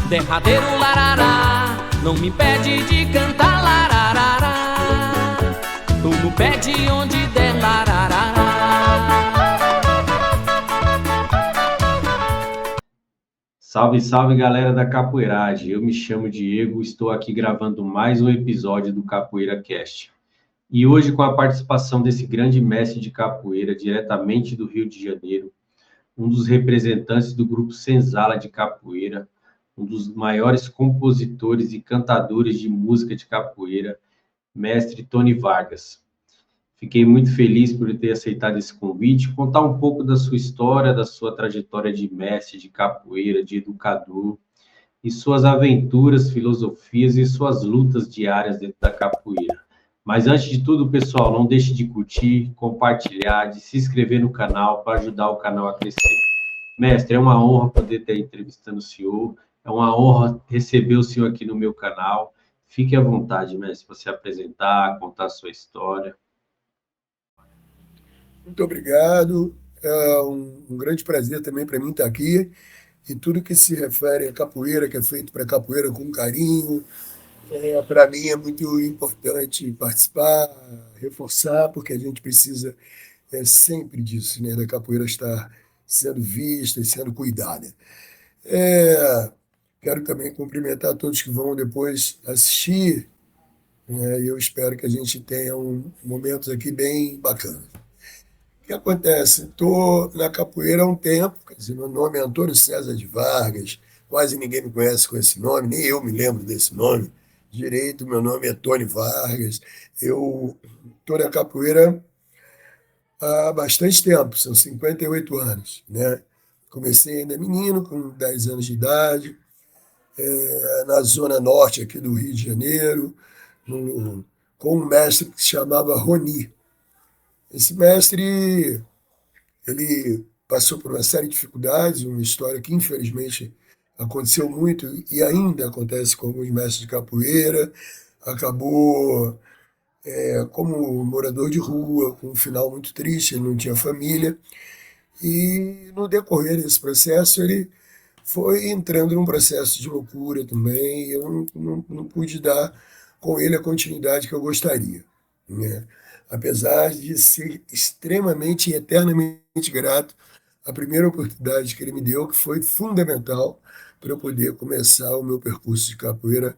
Derradeiro larará, não me impede de cantar larará. Tu no pé de onde der larará. Salve, salve galera da Capoeiragem, eu me chamo Diego, estou aqui gravando mais um episódio do Capoeira Cast. E hoje com a participação desse grande mestre de capoeira, diretamente do Rio de Janeiro, um dos representantes do grupo Senzala de Capoeira, um dos maiores compositores e cantadores de música de capoeira, mestre Tony Vargas. Fiquei muito feliz por ter aceitado esse convite, contar um pouco da sua história, da sua trajetória de mestre de capoeira, de educador, e suas aventuras, filosofias e suas lutas diárias dentro da capoeira. Mas antes de tudo, pessoal, não deixe de curtir, compartilhar, de se inscrever no canal para ajudar o canal a crescer. Mestre, é uma honra poder estar entrevistando o senhor, é uma honra receber o senhor aqui no meu canal. Fique à vontade, mestre, para se apresentar, contar a sua história. Muito obrigado. É um grande prazer também para mim estar aqui. E tudo que se refere à capoeira, que é feito para capoeira com carinho, para mim é muito importante participar, reforçar, porque a gente precisa sempre disso, né? Da capoeira estar sendo vista e sendo cuidada. Quero também cumprimentar todos que vão depois assistir, né? E eu espero que a gente tenha momentos aqui bem bacanas. O que acontece? Estou na capoeira há um tempo, quer dizer, meu nome é Antônio César de Vargas, quase ninguém me conhece com esse nome, nem eu me lembro desse nome direito, meu nome é Tony Vargas. Eu estou na capoeira há bastante tempo, são 58 anos, né? Comecei ainda menino, com 10 anos de idade, na zona norte aqui do Rio de Janeiro, com um mestre que se chamava Roni. Esse mestre, ele passou por uma série de dificuldades, uma história que infelizmente aconteceu muito e ainda acontece com alguns mestres de capoeira, acabou como morador de rua, com um final muito triste, ele não tinha família, e no decorrer desse processo ele foi entrando num processo de loucura também, e eu não pude dar com ele a continuidade que eu gostaria, né? Apesar de ser extremamente e eternamente grato à primeira oportunidade que ele me deu, que foi fundamental para eu poder começar o meu percurso de capoeira,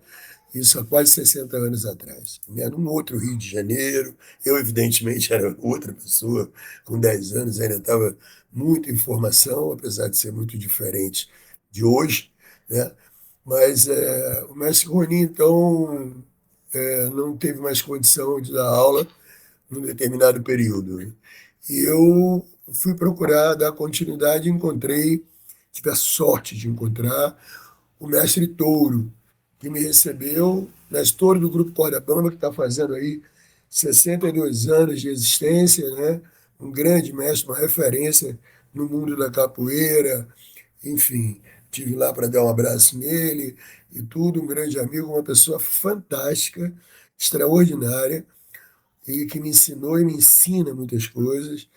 isso há quase 60 anos atrás, né? Num outro Rio de Janeiro, eu evidentemente era outra pessoa, com 10 anos ainda estava muito em formação, apesar de ser muito diferente de hoje, né? Mas o mestre Roni, então, não teve mais condição de dar aula num determinado período, né? E eu fui procurar dar continuidade e encontrei, tive a sorte de encontrar o mestre Touro, que me recebeu, mestre Touro do Grupo Corda Bamba, que está fazendo aí 62 anos de existência, né? Um grande mestre, uma referência no mundo da capoeira, enfim, tive lá para dar um abraço nele e tudo, um grande amigo, uma pessoa fantástica, extraordinária, e que me ensinou e me ensina muitas coisas,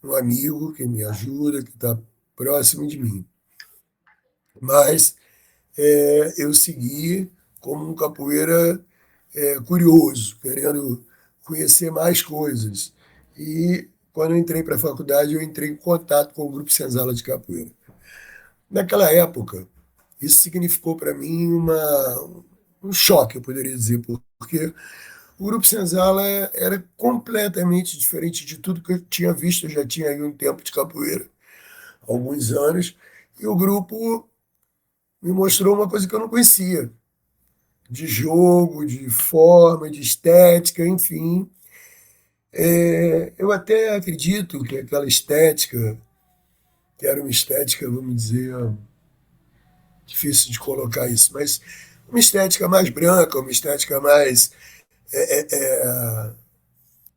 um amigo que me ajuda, que está próximo de mim. Mas eu segui como um capoeira curioso, querendo conhecer mais coisas. E quando eu entrei para a faculdade, eu entrei em contato com o Grupo Senzala de Capoeira. Naquela época, isso significou para mim um choque, eu poderia dizer, porque o Grupo Senzala era completamente diferente de tudo que eu tinha visto. Eu já tinha aí um tempo de capoeira, alguns anos, e o grupo me mostrou uma coisa que eu não conhecia, de jogo, de forma, de estética, enfim. Eu até acredito que aquela estética, que era uma estética, vamos dizer, difícil de colocar isso, mas uma estética mais branca, uma estética mais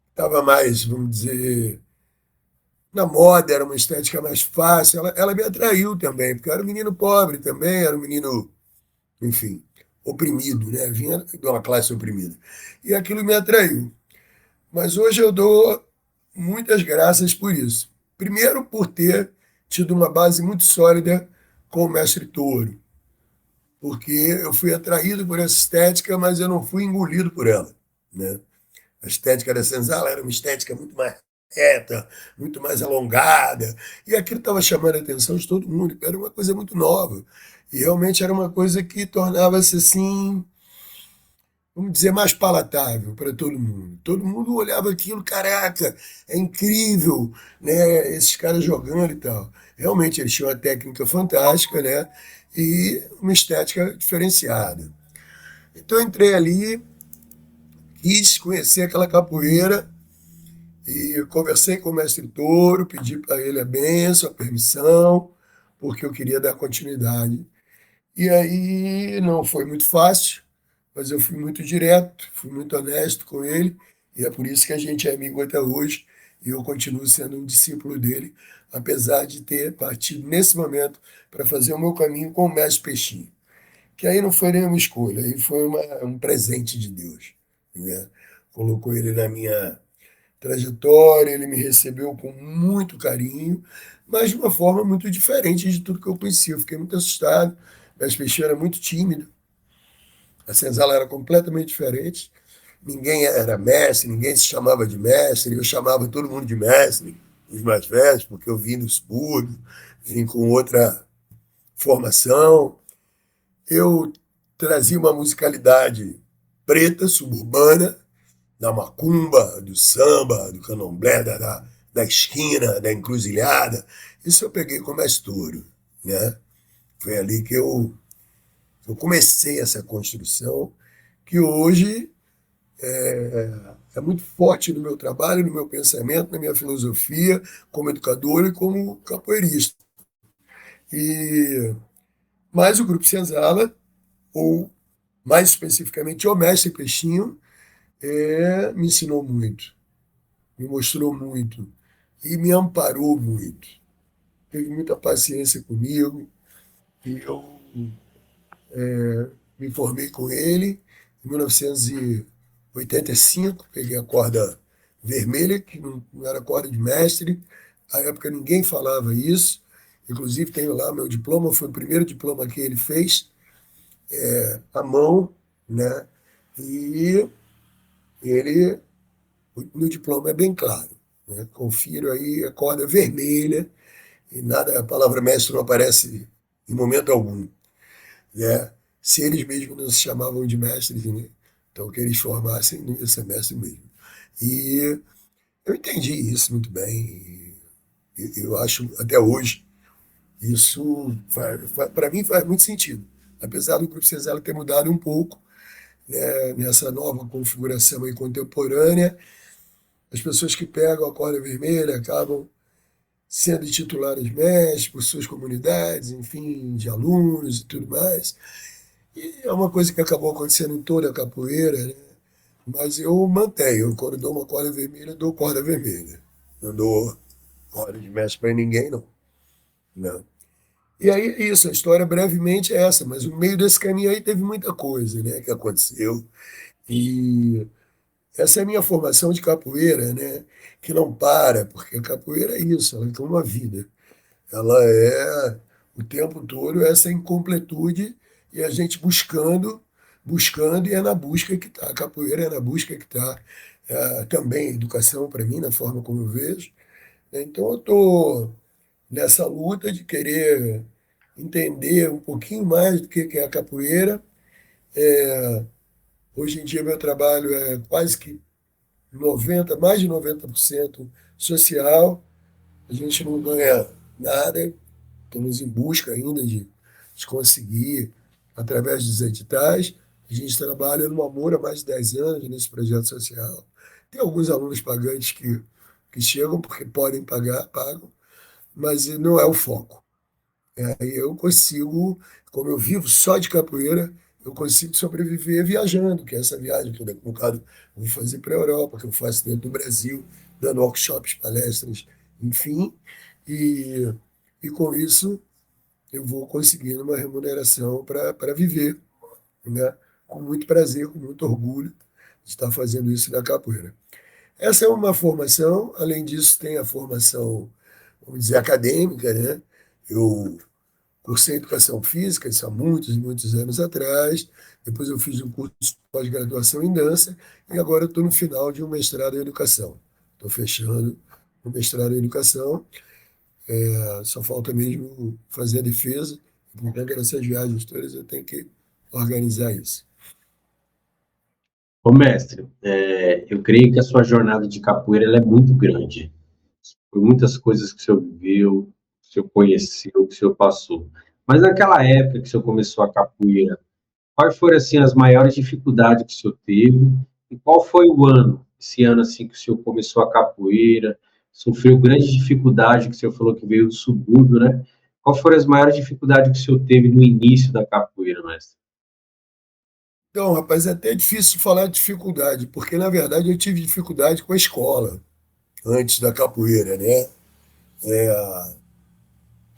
estava mais, vamos dizer, na moda, era uma estética mais fácil. Ela me atraiu também, porque eu era um menino pobre também, era um menino, enfim, oprimido, né? Vinha de uma classe oprimida. E aquilo me atraiu. Mas hoje eu dou muitas graças por isso. Primeiro, por ter tido uma base muito sólida com o mestre Touro. porque eu fui atraído por essa estética, mas eu não fui engolido por ela, né? A estética da senzala era uma estética muito mais reta, muito mais alongada, e aquilo estava chamando a atenção de todo mundo, era uma coisa muito nova, e realmente era uma coisa que tornava-se assim, vamos dizer, mais palatável para todo mundo. Todo mundo olhava aquilo, caraca, é incrível, né? Esses caras jogando e tal. Realmente eles tinham uma técnica fantástica, né? E uma estética diferenciada. Então eu entrei ali, quis conhecer aquela capoeira e conversei com o mestre Touro, pedi para ele a benção, a permissão, porque eu queria dar continuidade. E aí não foi muito fácil, mas eu fui muito direto, fui muito honesto com ele, e é por isso que a gente é amigo até hoje, e eu continuo sendo um discípulo dele, apesar de ter partido nesse momento para fazer o meu caminho com o mestre Peixinho. Que aí não foi nenhuma escolha, aí foi um presente de Deus, né? Colocou ele na minha trajetória, ele me recebeu com muito carinho, mas de uma forma muito diferente de tudo que eu conhecia. Eu fiquei muito assustado, o mestre Peixinho era muito tímido, a senzala era completamente diferente. Ninguém era mestre, ninguém se chamava de mestre, eu chamava todo mundo de mestre, os mais velhos, porque eu vim do subúrbio, vim com outra formação. Eu trazia uma musicalidade preta, suburbana, da macumba, do samba, do candomblé, da esquina, da encruzilhada. Isso eu peguei como estouro, né? Foi ali que eu comecei essa construção, que hoje é muito forte no meu trabalho, no meu pensamento, na minha filosofia, como educador e como capoeirista. E mais o Grupo Senzala, ou mais especificamente o Mestre Peixinho, me ensinou muito, me mostrou muito e me amparou muito. Teve muita paciência comigo e eu me formei com ele em 1985, peguei a corda vermelha, que não era corda de mestre. Na época ninguém falava isso. Inclusive tenho lá meu diploma, foi o primeiro diploma que ele fez, à mão, né? E ele, no diploma é bem claro, né? Confiro aí a corda vermelha, e nada, a palavra mestre não aparece em momento algum, né? Se eles mesmos não se chamavam de mestres, né? Então, que eles formassem não ia ser mestre mesmo. E eu entendi isso muito bem. E eu acho, até hoje, isso, para mim, faz muito sentido. Apesar do Grupo Senzala ter mudado um pouco, né, nessa nova configuração aí contemporânea, as pessoas que pegam a corda vermelha acabam sendo titulares mestres por suas comunidades, enfim, de alunos e tudo mais. E é uma coisa que acabou acontecendo em toda a capoeira, né? Mas eu mantenho. Quando dou uma corda vermelha, dou corda vermelha. Não dou corda de mestre para ninguém, não. Não. E aí, isso, a história brevemente é essa, mas no meio desse caminho aí teve muita coisa, né, que aconteceu. E essa é a minha formação de capoeira, né, que não para, porque a capoeira é isso, ela é uma vida. Ela é o tempo todo essa incompletude e a gente buscando, e é na busca que está. A capoeira é na busca que está. Também a educação, para mim, na forma como eu vejo. Então, eu estou nessa luta de querer entender um pouquinho mais do que é a capoeira. Hoje em dia, meu trabalho é quase que 90, mais de 90% social. A gente não ganha nada, estamos em busca ainda de conseguir, através dos editais. A gente trabalha no Amor há mais de 10 anos nesse projeto social. Tem alguns alunos pagantes que chegam porque podem pagar, pagam, mas não é o foco. Aí eu consigo, como eu vivo só de capoeira, eu consigo sobreviver viajando, que é essa viagem que eu, no caso, eu vou fazer para a Europa, que eu faço dentro do Brasil, dando workshops, palestras, enfim, e, e com isso eu vou conseguindo uma remuneração para viver, né? Com muito prazer, com muito orgulho de estar fazendo isso na capoeira. Essa é uma formação, além disso tem a formação, vamos dizer, acadêmica, né? Eu cursei educação física, isso há muitos e muitos anos atrás. Depois eu fiz um curso de pós-graduação em dança e agora eu estou no final de um mestrado em educação. Estou fechando o mestrado em educação, só falta mesmo fazer a defesa. Por conta dessas viagens todas, eu tenho que organizar isso. Ô, mestre, eu creio que a sua jornada de capoeira ela é muito grande, por muitas coisas que o senhor viveu, que o senhor conheceu, que o senhor passou. Mas naquela época que o senhor começou a capoeira, quais foram assim as maiores dificuldades que o senhor teve? E qual foi o ano, esse ano assim que o senhor começou a capoeira? Sofreu grande dificuldade, que o senhor falou que veio do subúrbio, né? Qual foram as maiores dificuldades que o senhor teve no início da capoeira, mestre? Então, rapaz, é até difícil falar de dificuldade, porque na verdade eu tive dificuldade com a escola antes da capoeira, né?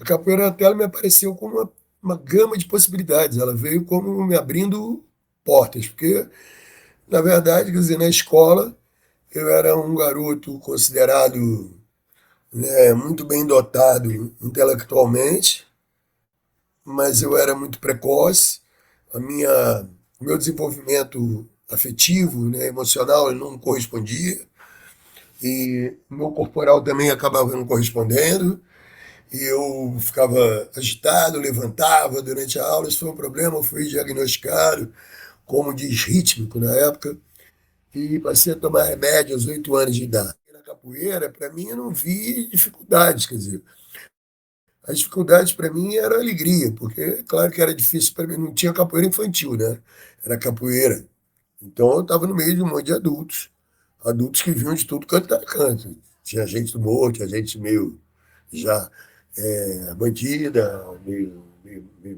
A capoeira até ela me apareceu como uma gama de possibilidades, ela veio como me abrindo portas, porque na verdade, quer dizer, na escola eu era um garoto considerado, né, muito bem dotado intelectualmente, mas eu era muito precoce. O meu desenvolvimento afetivo, né, emocional, ele não correspondia e o meu corporal também acabava não correspondendo. E eu ficava agitado, levantava durante a aula. Isso foi um problema. Eu fui diagnosticado como disrítmico na época e passei a tomar remédio aos 8 anos de idade. E na capoeira, para mim, eu não vi dificuldades, quer dizer, as dificuldades para mim era alegria, porque claro que era difícil para mim, não tinha capoeira infantil, né? Era capoeira. Então eu estava no meio de um monte de adultos, adultos que vinham de tudo canto a canto. Tinha gente do morro, tinha gente meio já bandida, meio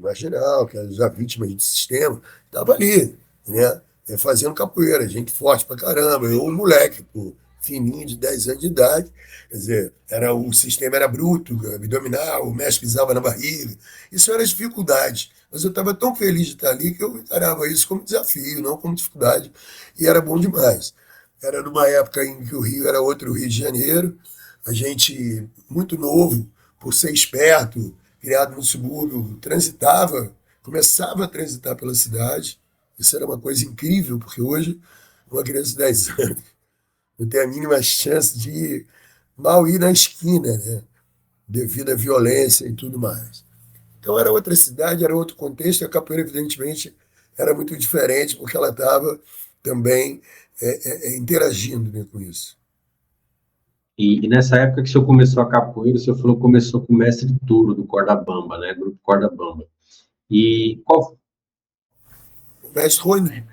marginal, que era já vítima de sistema, estava ali, né? Fazendo capoeira, gente forte pra caramba. Eu, um moleque, pô, fininho, de 10 anos de idade, quer dizer, o sistema era bruto, abdominal, o mestre pisava na barriga. Isso era dificuldade. Mas eu estava tão feliz de estar ali que eu encarava isso como desafio, não como dificuldade, e era bom demais. Era numa época em que o Rio era outro Rio de Janeiro, a gente, muito novo, por ser esperto, criado no subúrbio, transitava, começava a transitar pela cidade. Isso era uma coisa incrível, porque hoje uma criança de 10 anos não tem a mínima chance de mal ir na esquina, né? Devido à violência e tudo mais. Então era outra cidade, era outro contexto, e a capoeira, evidentemente, era muito diferente, porque ela estava também interagindo, né, com isso. E nessa época que o senhor começou a capoeira, o senhor falou que começou com o mestre Turo, do Corda Bamba, né? Grupo Corda Bamba. E qual O mestre Rony,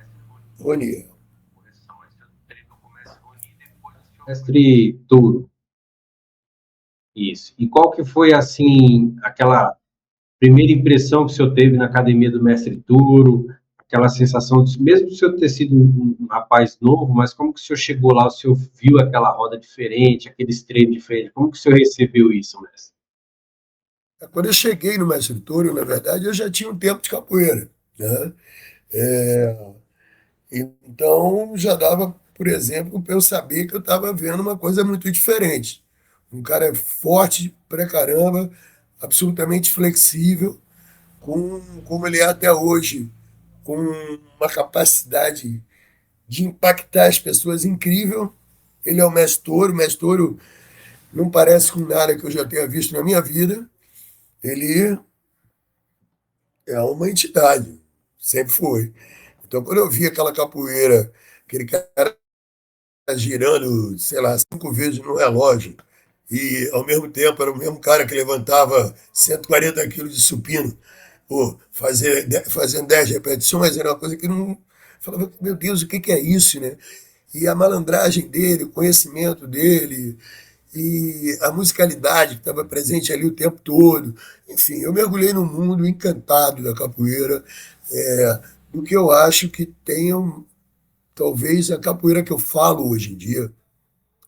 mestre Turo? Isso. E qual que foi, assim, aquela primeira impressão que o senhor teve na academia do mestre Turo? Aquela sensação, mesmo o senhor ter sido um rapaz novo, mas como que o senhor chegou lá, o senhor viu aquela roda diferente, aqueles treinos diferentes, como que o senhor recebeu isso, mestre? quando eu cheguei no mestre Toro, na verdade, eu já tinha um tempo de capoeira, né? É, então já dava, por exemplo, para eu saber que eu estava vendo uma coisa muito diferente. Um cara forte pra caramba, absolutamente flexível, como ele é até hoje, com uma capacidade de impactar as pessoas incrível. Ele é o mestre Toro. O mestre Toro não parece com nada que eu já tenha visto na minha vida. Ele é uma entidade, sempre foi. Então, quando eu vi aquela capoeira, aquele cara girando, sei lá, 5 vezes no relógio, e ao mesmo tempo era o mesmo cara que levantava 140 quilos de supino, pô, fazendo 10 repetições, era uma coisa que não. Falava, meu Deus, o que que é isso, né? E a malandragem dele, o conhecimento dele, e a musicalidade que estava presente ali o tempo todo. Enfim, eu mergulhei num mundo encantado da capoeira, do que eu acho que tenham, talvez a capoeira que eu falo hoje em dia,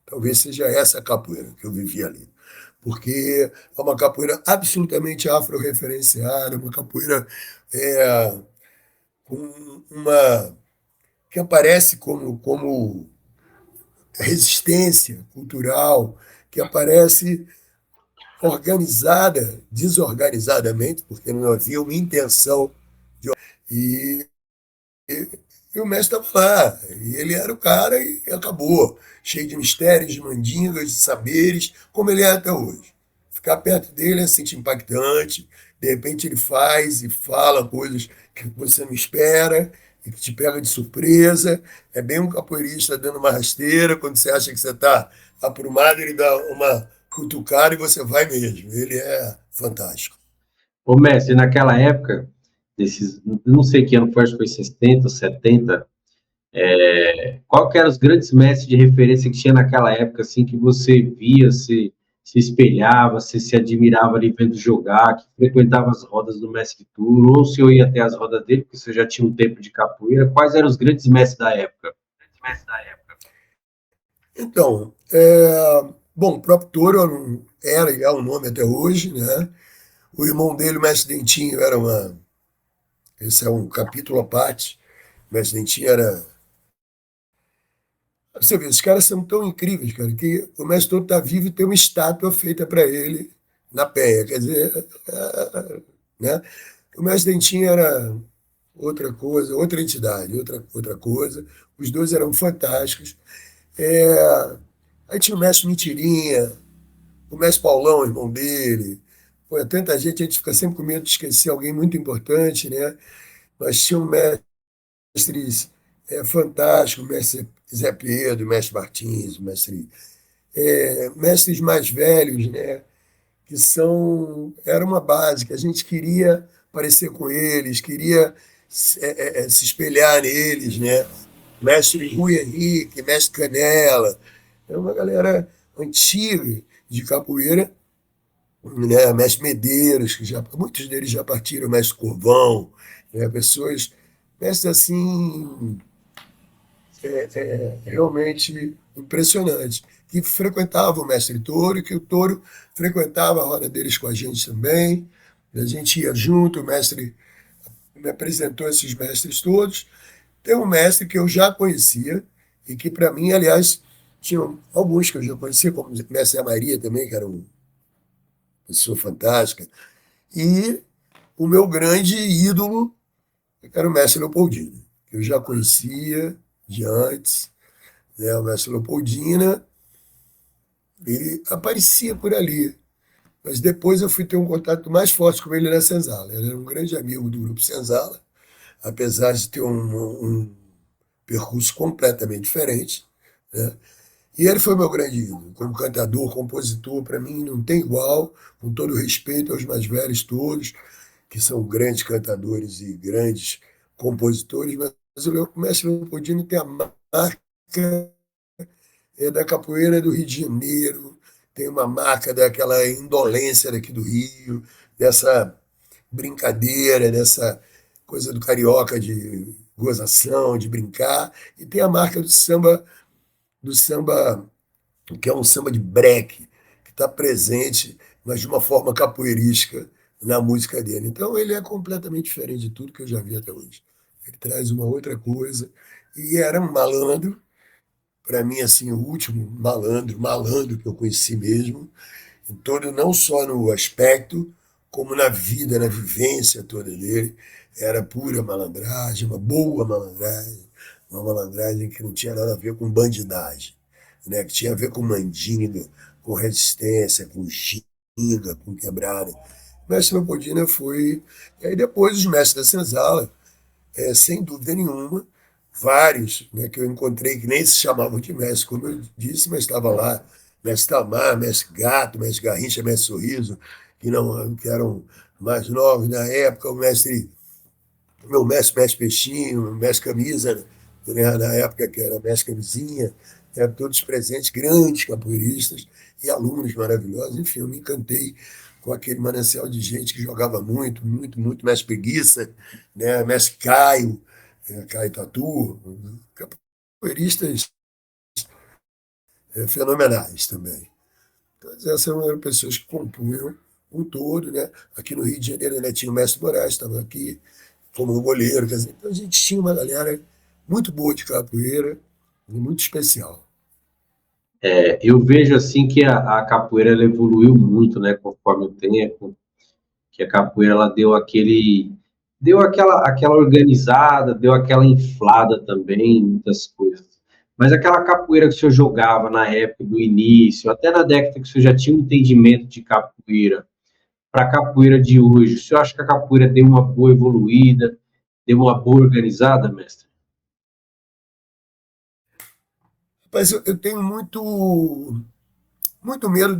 talvez seja essa capoeira que eu vivi ali. Porque é uma capoeira absolutamente afro-referenciada, uma capoeira é, com uma que aparece como resistência cultural, que aparece organizada, desorganizadamente, porque não havia uma intenção de. E, e o mestre estava lá, e ele era o cara e acabou, cheio de mistérios, de mandingas, de saberes, como ele é até hoje. Ficar perto dele é sempre impactante, de repente ele faz e fala coisas que você não espera e que te pega de surpresa. É bem um capoeirista dando uma rasteira, quando você acha que você está aprumado, ele dá uma cutucada e você vai mesmo. Ele é fantástico. Ô, mestre, naquela época, desses, não sei que ano foi, acho que foi 60, 70, qual que eram os grandes mestres de referência que tinha naquela época, assim, que você via, se espelhava, se admirava ali vendo jogar, que frequentava as rodas do mestre Turo, ou se eu ia até as rodas dele, porque você já tinha um tempo de capoeira, quais eram os grandes mestres da época? Então, bom, o próprio Toro era e é um nome até hoje, né? O irmão dele, o Mestre Dentinho, era uma. Esse é um capítulo à parte. O Mestre Dentinho era. Você vê, esses caras são tão incríveis, cara, que o Mestre Toro está vivo e tem uma estátua feita para ele na Penha. Quer dizer, né? O Mestre Dentinho era outra coisa, outra entidade, outra coisa. Os dois eram fantásticos. É, aí tinha o Mestre Mentirinha, o Mestre Paulão, irmão dele. Pô, é tanta gente, a gente fica sempre com medo de esquecer alguém muito importante, né? Mas tinha um mestres fantásticos, o mestre Zé Pedro, o mestre Martins, o mestres mais velhos, né? Que são. Era uma base, que a gente queria parecer com eles, queria se espelhar neles, né? Mestre Rui Henrique, mestre Canela. É uma galera antiga de capoeira, né? Mestre Medeiros, que já, muitos deles já partiram, mestre Corvão, né? Pessoas, mestres assim, realmente impressionantes, que frequentavam o mestre Touro, e que o Touro frequentava a roda deles com a gente também. A gente ia junto, o mestre me apresentou esses mestres todos. Tem um mestre que eu já conhecia, e que para mim, aliás, tinham alguns que eu já conhecia, como o mestre Maria também, que era uma pessoa fantástica. E o meu grande ídolo era o mestre Leopoldina, que eu já conhecia de antes, né? O mestre Leopoldina, ele aparecia por ali, mas depois eu fui ter um contato mais forte com ele na Senzala. Ele era um grande amigo do grupo Senzala, apesar de ter um percurso completamente diferente, né? E ele foi meu grande ídolo, como cantador, compositor, para mim não tem igual, com todo respeito aos mais velhos todos, que são grandes cantadores e grandes compositores, mas o mestre Leopoldino tem a marca da capoeira do Rio de Janeiro, tem uma marca daquela indolência daqui do Rio, dessa brincadeira, dessa coisa do carioca de gozação, de brincar, e tem a marca do samba que é um samba de break, que está presente, mas de uma forma capoeirística na música dele. Então ele é completamente diferente de tudo que eu já vi até hoje. Ele traz uma outra coisa, e era um malandro, para mim, assim, o último malandro, malandro que eu conheci mesmo, em todo, não só no aspecto, como na vida, na vivência toda dele. Era pura malandragem, uma boa malandragem, uma malandragem que não tinha nada a ver com bandidagem, né? Que tinha a ver com mandinga, com resistência, com ginga, com quebrada. O mestre Leopoldina foi. E aí depois os mestres da senzala, sem dúvida nenhuma, vários, né, que eu encontrei que nem se chamavam de mestre, como eu disse, mas estava lá, mestre Tamar, mestre Gato, mestre Garrincha, mestre Sorriso, que eram mais novos na época, meu mestre Peixinho, mestre Camisa, né, na época que era mestre Camisinha, eram todos presentes, grandes capoeiristas e alunos maravilhosos. Enfim, eu me encantei com aquele manancial de gente que jogava muito, muito, muito. Mestre Preguiça, né, mestre Caio, Caio Tatu, capoeiristas fenomenais também. Todas essas eram pessoas que compunham um todo, né? Aqui no Rio de Janeiro ainda tinha o mestre Moraes, estava aqui como goleiro, quer dizer, então a gente tinha uma galera muito boa de capoeira e muito especial. Eu vejo assim que a capoeira ela evoluiu muito, né, conforme o tempo, que a capoeira ela deu aquela organizada, deu aquela inflada também em muitas coisas. Mas aquela capoeira que o senhor jogava na época do início, até na década que o senhor já tinha um entendimento de capoeira, para a capoeira de hoje, o senhor acha que a capoeira deu uma boa evoluída, deu uma boa organizada, mestre? Mas eu tenho muito medo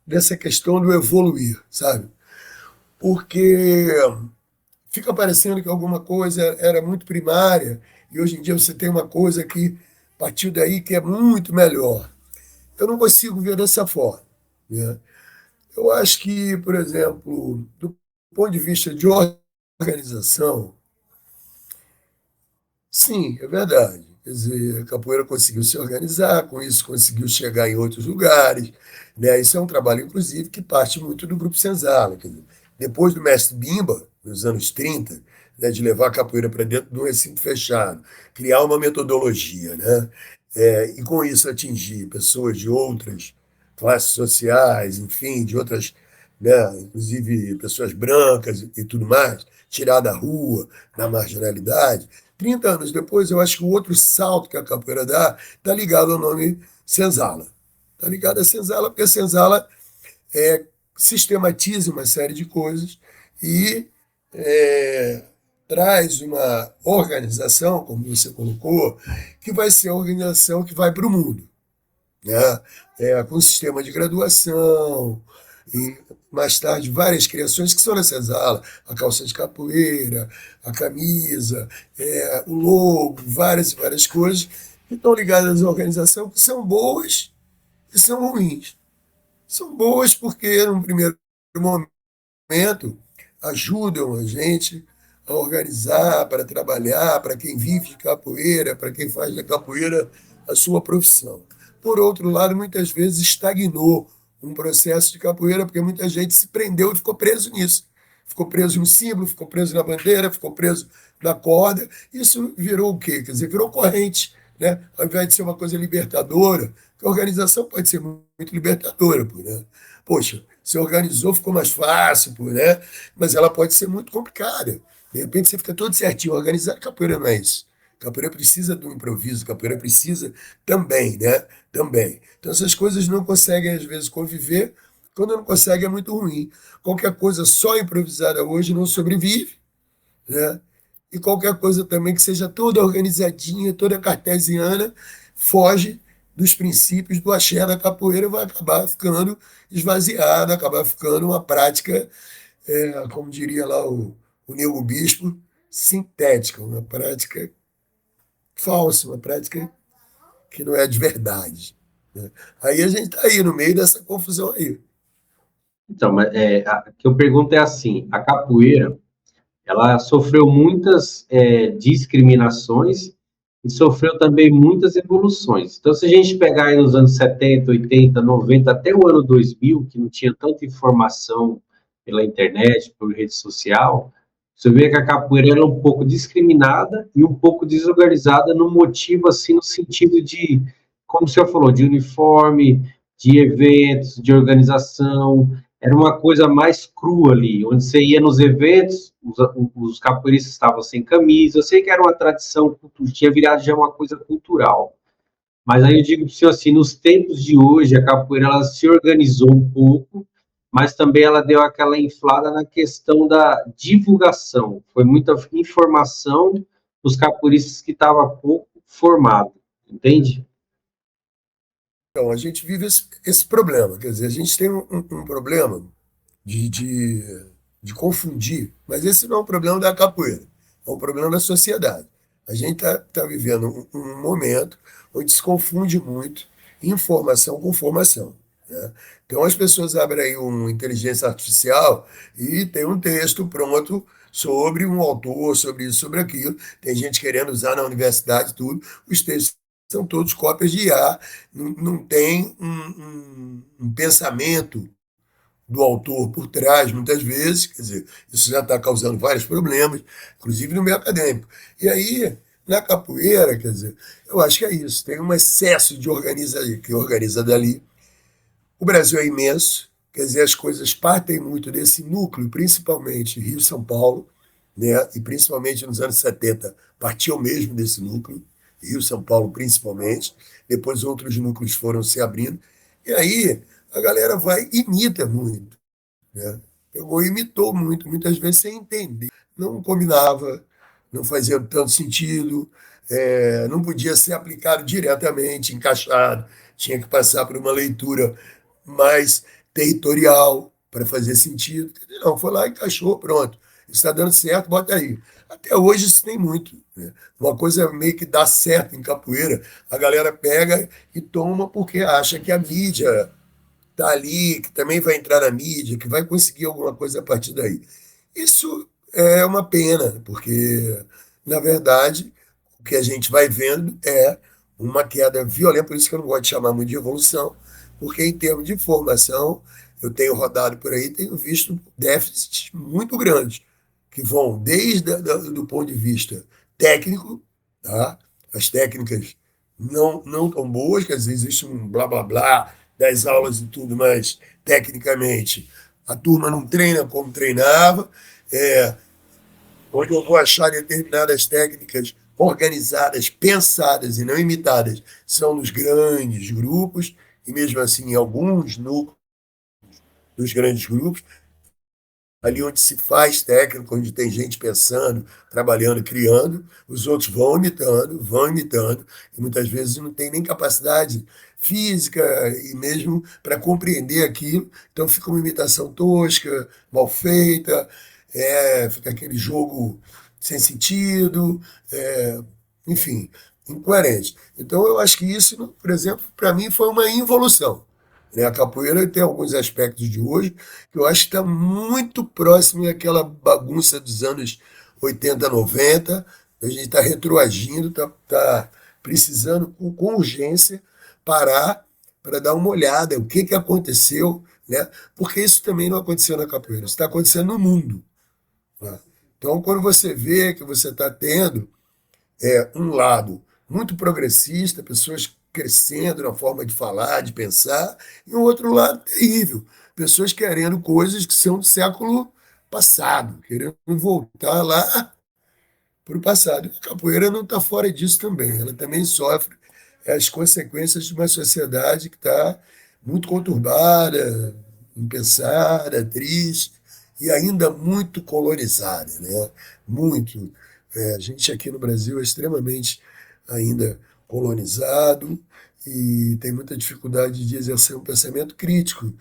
dessa questão do evoluir, sabe? Porque fica parecendo que alguma coisa era muito primária e hoje em dia você tem uma coisa que partiu daí que é muito melhor. Eu não consigo ver dessa forma, né? Eu acho que, por exemplo, do ponto de vista de organização, sim, é verdade. Quer dizer, a capoeira conseguiu se organizar, com isso conseguiu chegar em outros lugares, né? Isso é um trabalho, inclusive, que parte muito do Grupo Senzala. Quer dizer, depois do mestre Bimba, nos anos 30, né, de levar a capoeira para dentro de um recinto fechado, criar uma metodologia, né? E com isso atingir pessoas de outras classes sociais, enfim, de outras, né, inclusive pessoas brancas e tudo mais, tirar da rua, da marginalidade. 30 anos depois, eu acho que o outro salto que a capoeira dá está ligado ao nome Senzala. Está ligado a Senzala, porque a Senzala sistematiza uma série de coisas e é, traz uma organização, como você colocou, que vai ser a organização que vai para o mundo, né? Com sistema de graduação, e mais tarde várias criações que são na senzala, a calça de capoeira, a camisa, o logo, várias e várias coisas que estão ligadas à organização, que são boas e são ruins. São boas porque, num primeiro momento, ajudam a gente a organizar, para trabalhar, para quem vive de capoeira, para quem faz da capoeira a sua profissão. Por outro lado, muitas vezes estagnou um processo de capoeira, porque muita gente se prendeu e ficou preso nisso. Ficou preso no símbolo, ficou preso na bandeira, ficou preso na corda. Isso virou o quê? Quer dizer, virou corrente, né? Ao invés de ser uma coisa libertadora, que a organização pode ser muito libertadora, pô, né? Poxa, se organizou, ficou mais fácil, pô, né? Mas ela pode ser muito complicada. De repente você fica todo certinho organizado, capoeira não é isso. Capoeira precisa do improviso, capoeira precisa também, né? Também. Então essas coisas não conseguem, às vezes, conviver. Quando não consegue, é muito ruim. Qualquer coisa só improvisada hoje não sobrevive, né? E qualquer coisa também que seja toda organizadinha, toda cartesiana, foge dos princípios do axé da capoeira e vai acabar ficando esvaziada, acabar ficando uma prática, como diria lá o Nego Bispo, sintética, uma prática falsa, uma prática que não é de verdade, né? Aí a gente está aí no meio dessa confusão aí. Então, que eu pergunto é assim, a capoeira, ela sofreu muitas discriminações e sofreu também muitas evoluções. Então, se a gente pegar aí nos anos 70, 80, 90, até o ano 2000, que não tinha tanta informação pela internet, por rede social, você vê que a capoeira era um pouco discriminada e um pouco desorganizada no motivo, assim, no sentido de, como o senhor falou, de uniforme, de eventos, de organização, era uma coisa mais crua ali, onde você ia nos eventos, os capoeiristas estavam sem camisa, eu sei que era uma tradição, tinha virado já uma coisa cultural, mas aí eu digo para o senhor assim, nos tempos de hoje, a capoeira ela se organizou um pouco, mas também ela deu aquela inflada na questão da divulgação, foi muita informação dos capoeiristas que estavam pouco formados, entende? Então, a gente vive esse problema, quer dizer, a gente tem um problema de, de, de confundir, mas esse não é um problema da capoeira, é um problema da sociedade. A gente está vivendo um momento onde se confunde muito informação com formação, né? Então as pessoas abrem aí uma inteligência artificial e tem um texto pronto sobre um autor, sobre isso, sobre aquilo. Tem gente querendo usar na universidade tudo. Os textos são todos cópias de IA, não tem um pensamento do autor por trás, muitas vezes, quer dizer, isso já está causando vários problemas, inclusive no meio acadêmico. E aí na capoeira, quer dizer, eu acho que é isso. Tem um excesso de que organiza dali. O Brasil é imenso, quer dizer, as coisas partem muito desse núcleo, principalmente Rio-São Paulo, né? E principalmente nos anos 70, partiu mesmo desse núcleo, Rio-São Paulo principalmente, depois outros núcleos foram se abrindo, e aí a galera vai e imita muito, né? Pegou e imitou muito, muitas vezes sem entender. Não combinava, não fazia tanto sentido, não podia ser aplicado diretamente, encaixado, tinha que passar por uma leitura mais territorial para fazer sentido. Não, foi lá, encaixou, pronto. Está dando certo, bota aí. Até hoje isso tem muito, né? Uma coisa meio que dá certo em capoeira, a galera pega e toma porque acha que a mídia está ali, que também vai entrar na mídia, que vai conseguir alguma coisa a partir daí. Isso é uma pena, porque, na verdade, o que a gente vai vendo é uma queda violenta, por isso que eu não gosto de chamar muito de evolução, porque em termos de formação, eu tenho rodado por aí, tenho visto déficits muito grandes, que vão desde do ponto de vista técnico, tá? As técnicas não tão boas, quer dizer, existe um blá blá blá das aulas e tudo, mas tecnicamente a turma não treina como treinava, é, onde eu vou achar determinadas técnicas organizadas, pensadas e não imitadas, são nos grandes grupos, e mesmo assim em alguns núcleos dos grandes grupos, ali onde se faz técnico, onde tem gente pensando, trabalhando, criando, os outros vão imitando, e muitas vezes não tem nem capacidade física e mesmo para compreender aquilo, então fica uma imitação tosca, mal feita, fica aquele jogo sem sentido, enfim, incoerente. Então eu acho que isso, por exemplo, para mim foi uma involução, né? A capoeira tem alguns aspectos de hoje que eu acho que está muito próximo daquela bagunça dos anos 80, 90. A gente está retroagindo, está precisando com urgência parar para dar uma olhada o que aconteceu, né? Porque isso também não aconteceu na capoeira, isso está acontecendo no mundo, né? Então, quando você vê que você está tendo um lado muito progressista, pessoas crescendo na forma de falar, de pensar, e um outro lado terrível, pessoas querendo coisas que são do século passado, querendo voltar lá para o passado. A capoeira não está fora disso também, ela também sofre as consequências de uma sociedade que está muito conturbada, impensada, triste e ainda muito colonizada, né? Muito. A gente aqui no Brasil é extremamente ainda colonizado e tem muita dificuldade de exercer um pensamento crítico.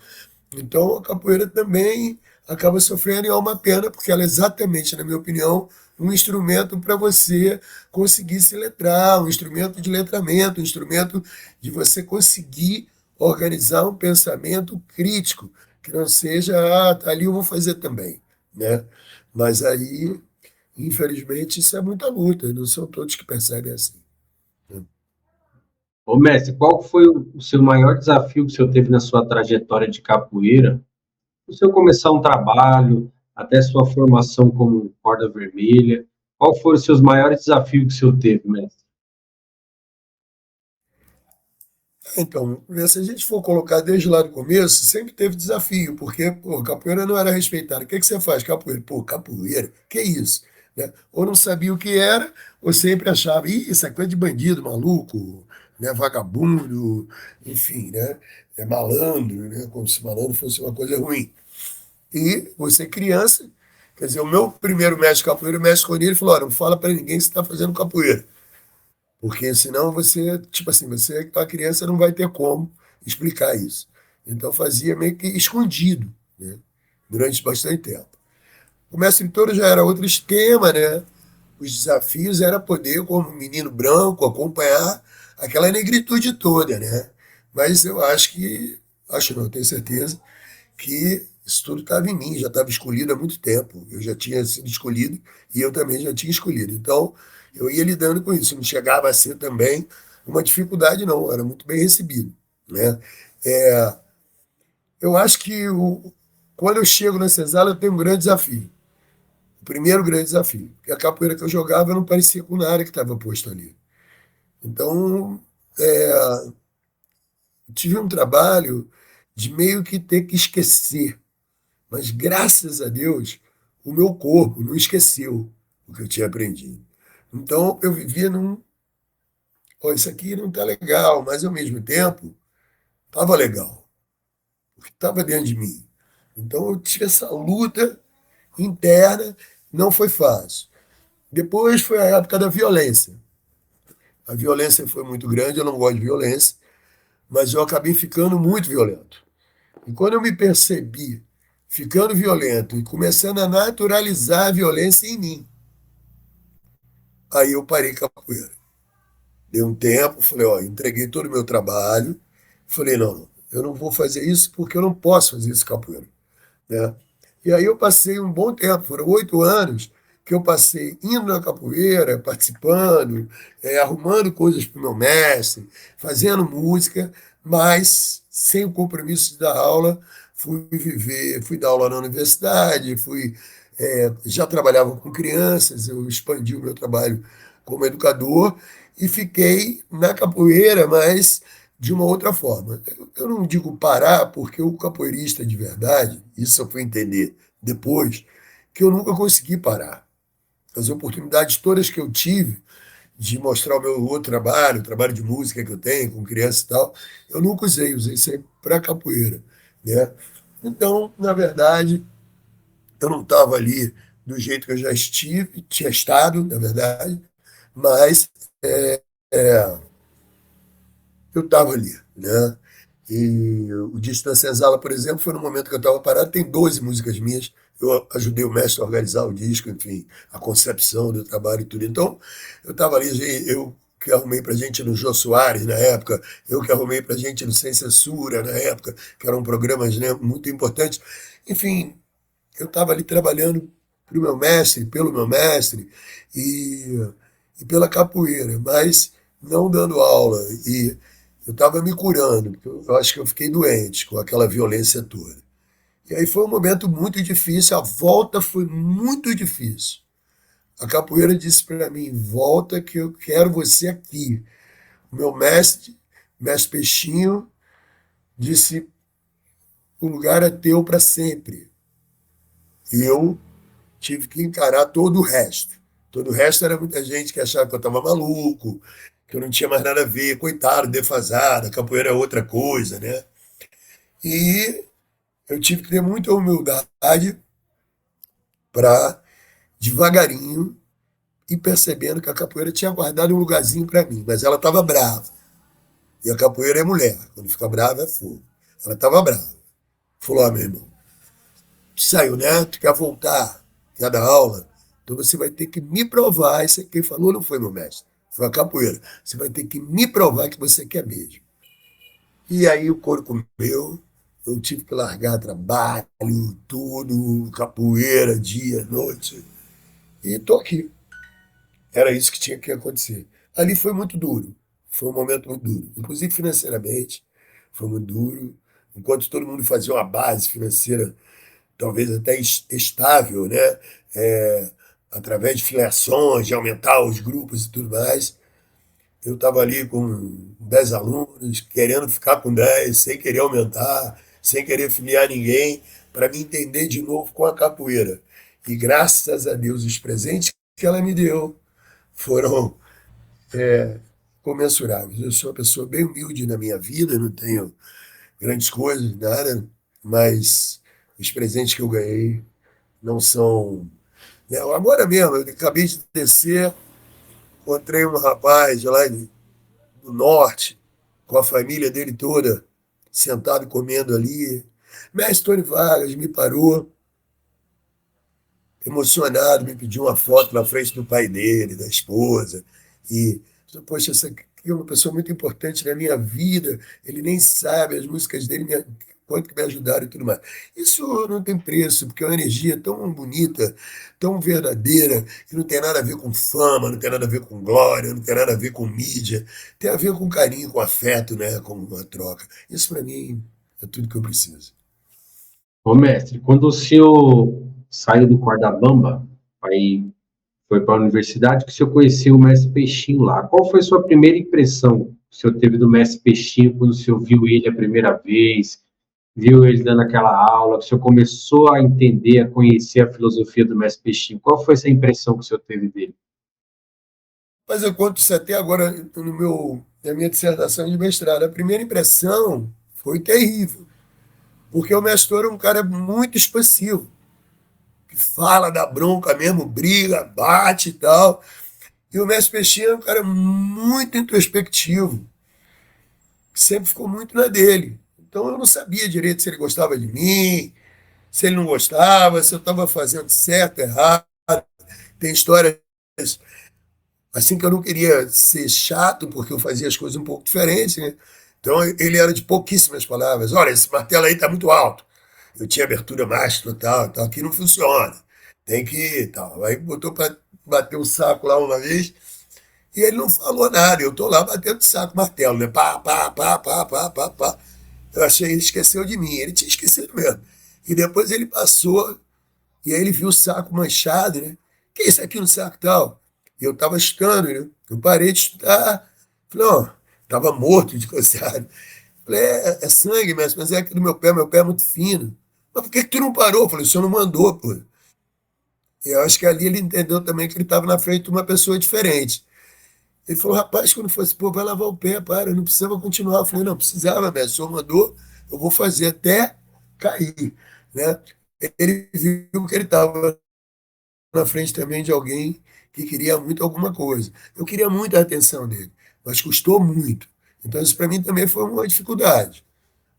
Então, a capoeira também acaba sofrendo e é uma pena, porque ela é exatamente, na minha opinião, um instrumento para você conseguir se letrar, um instrumento de letramento, um instrumento de você conseguir organizar um pensamento crítico, que não seja, tá ali eu vou fazer também, né? Mas aí, infelizmente, isso é muita luta, não são todos que percebem assim, né? Ô, mestre, qual foi o seu maior desafio que o senhor teve na sua trajetória de capoeira? O senhor começar um trabalho, até sua formação como corda vermelha, qual foram os seus maiores desafios que o senhor teve, mestre? Então, se a gente for colocar desde lá do começo, sempre teve desafio, porque, pô, capoeira não era respeitada. O que você faz? Capoeira. Pô, capoeira? Que isso? Né? Ou não sabia o que era, ou sempre achava, ih, isso é coisa de bandido, maluco, né? Vagabundo, enfim, né? É malandro, né? Como se malandro fosse uma coisa ruim. E você criança, quer dizer, o meu primeiro mestre de capoeira, o mestre Rony, ele falou, olha, não fala para ninguém que você está fazendo capoeira. Porque senão você, tipo assim, você, a criança não vai ter como explicar isso. Então fazia meio que escondido, né? Durante bastante tempo. O mestre Toro já era outro esquema, né? Os desafios era poder, como menino branco, acompanhar aquela negritude toda, né? Mas eu acho não, eu tenho certeza, que isso tudo estava em mim, já estava escolhido há muito tempo. Eu já tinha sido escolhido e eu também já tinha escolhido. Então, eu ia lidando com isso. Não chegava a ser também uma dificuldade, não. Era muito bem recebido, né? É, eu acho que quando eu chego na Cesala, eu tenho um grande desafio. primeiro grande desafio. Porque a capoeira que eu jogava não parecia com nada que estava posto ali. Então, tive um trabalho de meio que ter que esquecer. Mas, graças a Deus, o meu corpo não esqueceu o que eu tinha aprendido. Então, eu vivia num. Pô, isso aqui não está legal, mas ao mesmo tempo estava legal, porque estava dentro de mim. Então, eu tive essa luta interna, não foi fácil. Depois foi a época da violência. A violência foi muito grande, eu não gosto de violência, mas eu acabei ficando muito violento. E quando eu me percebi ficando violento e começando a naturalizar a violência em mim, aí eu parei com a capoeira. Dei um tempo, falei, ó, entreguei todo o meu trabalho, falei, não, eu não vou fazer isso porque eu não posso fazer isso com a capoeira, né? E aí eu passei um bom tempo, foram 8 anos que eu passei indo na capoeira, participando, arrumando coisas para o meu mestre, fazendo música, mas sem o compromisso de dar aula, fui dar aula na universidade, já trabalhava com crianças, eu expandi o meu trabalho como educador e fiquei na capoeira, mas de uma outra forma. Eu não digo parar, porque o capoeirista de verdade, isso eu fui entender depois, que eu nunca consegui parar. As oportunidades todas que eu tive de mostrar o meu outro trabalho, o trabalho de música que eu tenho com criança e tal, eu nunca usei sempre para capoeira, né? Então, na verdade, eu não estava ali do jeito que eu já tinha estado, na verdade, mas eu estava ali, né? E o Disco da Senzala, por exemplo, foi no momento que eu estava parado, tem 12 músicas minhas, eu ajudei o mestre a organizar o disco, enfim, a concepção do trabalho e tudo. Então, eu estava ali, eu que arrumei pra gente no Jô Soares na época, eu que arrumei pra gente no Sem Censura na época, que eram programas, né, muito importantes. Enfim, eu estava ali trabalhando pro meu mestre, pelo meu mestre e, e pela capoeira, mas não dando aula. E eu estava me curando, porque eu acho que eu fiquei doente com aquela violência toda. E aí foi um momento muito difícil, a volta foi muito difícil. A capoeira disse para mim: volta que eu quero você aqui. O meu mestre Peixinho, disse: o lugar é teu para sempre. E eu tive que encarar todo o resto. Todo o resto era muita gente que achava que eu estava maluco, que eu não tinha mais nada a ver, coitado, defasado, a capoeira é outra coisa, né? E eu tive que ter muita humildade para, devagarinho, ir percebendo que a capoeira tinha guardado um lugarzinho para mim, mas ela estava brava. E a capoeira é mulher, quando fica brava é fogo. Ela estava brava. Falou: meu irmão, saiu, né? Tu quer voltar, quer dar aula? Então você vai ter que me provar. Isso quem falou não foi meu mestre, foi a capoeira. Você vai ter que me provar que você quer mesmo. E aí o couro comeu, eu tive que largar trabalho, tudo, capoeira, dia, noite. E tô aqui. Era isso que tinha que acontecer. Ali foi muito duro. Foi um momento muito duro. Inclusive financeiramente, foi muito duro. Enquanto todo mundo fazia uma base financeira talvez até estável, né? É, através de filiações, de aumentar os grupos e tudo mais. Eu estava ali com 10 alunos, querendo ficar com 10, sem querer aumentar, sem querer filiar ninguém, para me entender de novo com a capoeira. E graças a Deus, os presentes que ela me deu foram comensuráveis. Eu sou uma pessoa bem humilde na minha vida, não tenho grandes coisas, nada, mas os presentes que eu ganhei não são. Né? Agora mesmo, eu acabei de descer, encontrei um rapaz lá do norte, com a família dele toda, sentado e comendo ali. Mestre Tony Vargas me parou, emocionado, me pediu uma foto na frente do pai dele, da esposa. E, poxa, essa aqui é uma pessoa muito importante na minha vida, ele nem sabe, as músicas dele, quanto que me ajudaram e tudo mais. Isso não tem preço, porque é uma energia tão bonita, tão verdadeira, que não tem nada a ver com fama, não tem nada a ver com glória, não tem nada a ver com mídia, tem a ver com carinho, com afeto, né, com uma troca. Isso para mim é tudo que eu preciso. Ô, mestre, quando o senhor saiu do Corda Bamba, aí foi para a universidade que o senhor conheceu o mestre Peixinho lá. Qual foi a sua primeira impressão que o senhor teve do mestre Peixinho quando o senhor viu ele a primeira vez, viu ele dando aquela aula, que o senhor começou a entender, a conhecer a filosofia do mestre Peixinho? Qual foi essa impressão que o senhor teve dele? Mas eu conto isso até agora na minha dissertação de mestrado. A primeira impressão foi terrível, porque o mestre é um cara muito expansivo, que fala da bronca mesmo, briga, bate e tal. E o mestre Peixinho é um cara muito introspectivo, que sempre ficou muito na dele. Então eu não sabia direito se ele gostava de mim, se ele não gostava, se eu estava fazendo certo, errado. Tem histórias assim que eu não queria ser chato, porque eu fazia as coisas um pouco diferentes, né? Então ele era de pouquíssimas palavras. Olha, esse martelo aí está muito alto. Eu tinha abertura mais total, tal, aqui não funciona. Tem que tal. Aí botou para bater o saco lá uma vez e ele não falou nada. Eu tô lá batendo saco, martelo, né? Pá, pá, pá, pá, pá, pá, pá. Eu achei que ele esqueceu de mim. Ele tinha esquecido mesmo. E depois ele passou e aí ele viu o saco manchado, né? Que é isso aqui no saco tal? E eu estava estudando, né? Eu parei de estudar. Falei, ó, estava morto de cansado. Falei, é sangue, mestre, mas é aqui do meu pé é muito fino. Mas por que tu não parou? Eu falei, o senhor não mandou, pô. E eu acho que ali ele entendeu também que ele estava na frente de uma pessoa diferente. Ele falou, rapaz, quando fosse, pô, vai lavar o pé, para, não precisava continuar. Eu falei, não, precisava, mestre, o senhor mandou, eu vou fazer até cair, né? Ele viu que ele estava na frente também de alguém que queria muito alguma coisa. Eu queria muito a atenção dele, mas custou muito. Então isso para mim também foi uma dificuldade.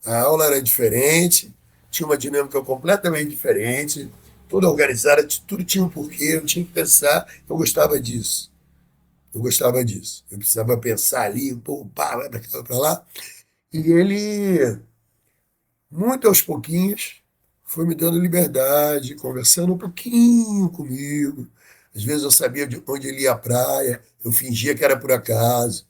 A aula era diferente, tinha uma dinâmica completamente diferente, toda organizada, tudo tinha um porquê, eu tinha que pensar, eu gostava disso. Eu gostava disso. Eu precisava pensar ali, pô, pá, vai para cá, para lá. E ele, muito aos pouquinhos, foi me dando liberdade, conversando um pouquinho comigo. Às vezes eu sabia de onde ele ia à praia, eu fingia que era por acaso,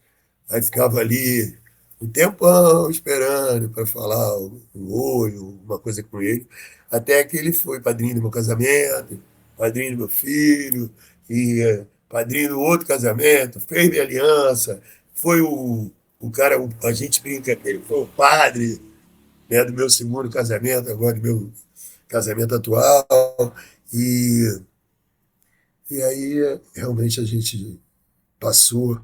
aí ficava ali um tempão esperando para falar um olho, uma coisa com ele, até que ele foi padrinho do meu casamento, padrinho do meu filho, e padrinho do outro casamento, fez minha aliança, foi o cara, a gente brinca que ele foi o padre, né, do meu segundo casamento, agora do meu casamento atual. E, e aí realmente a gente passou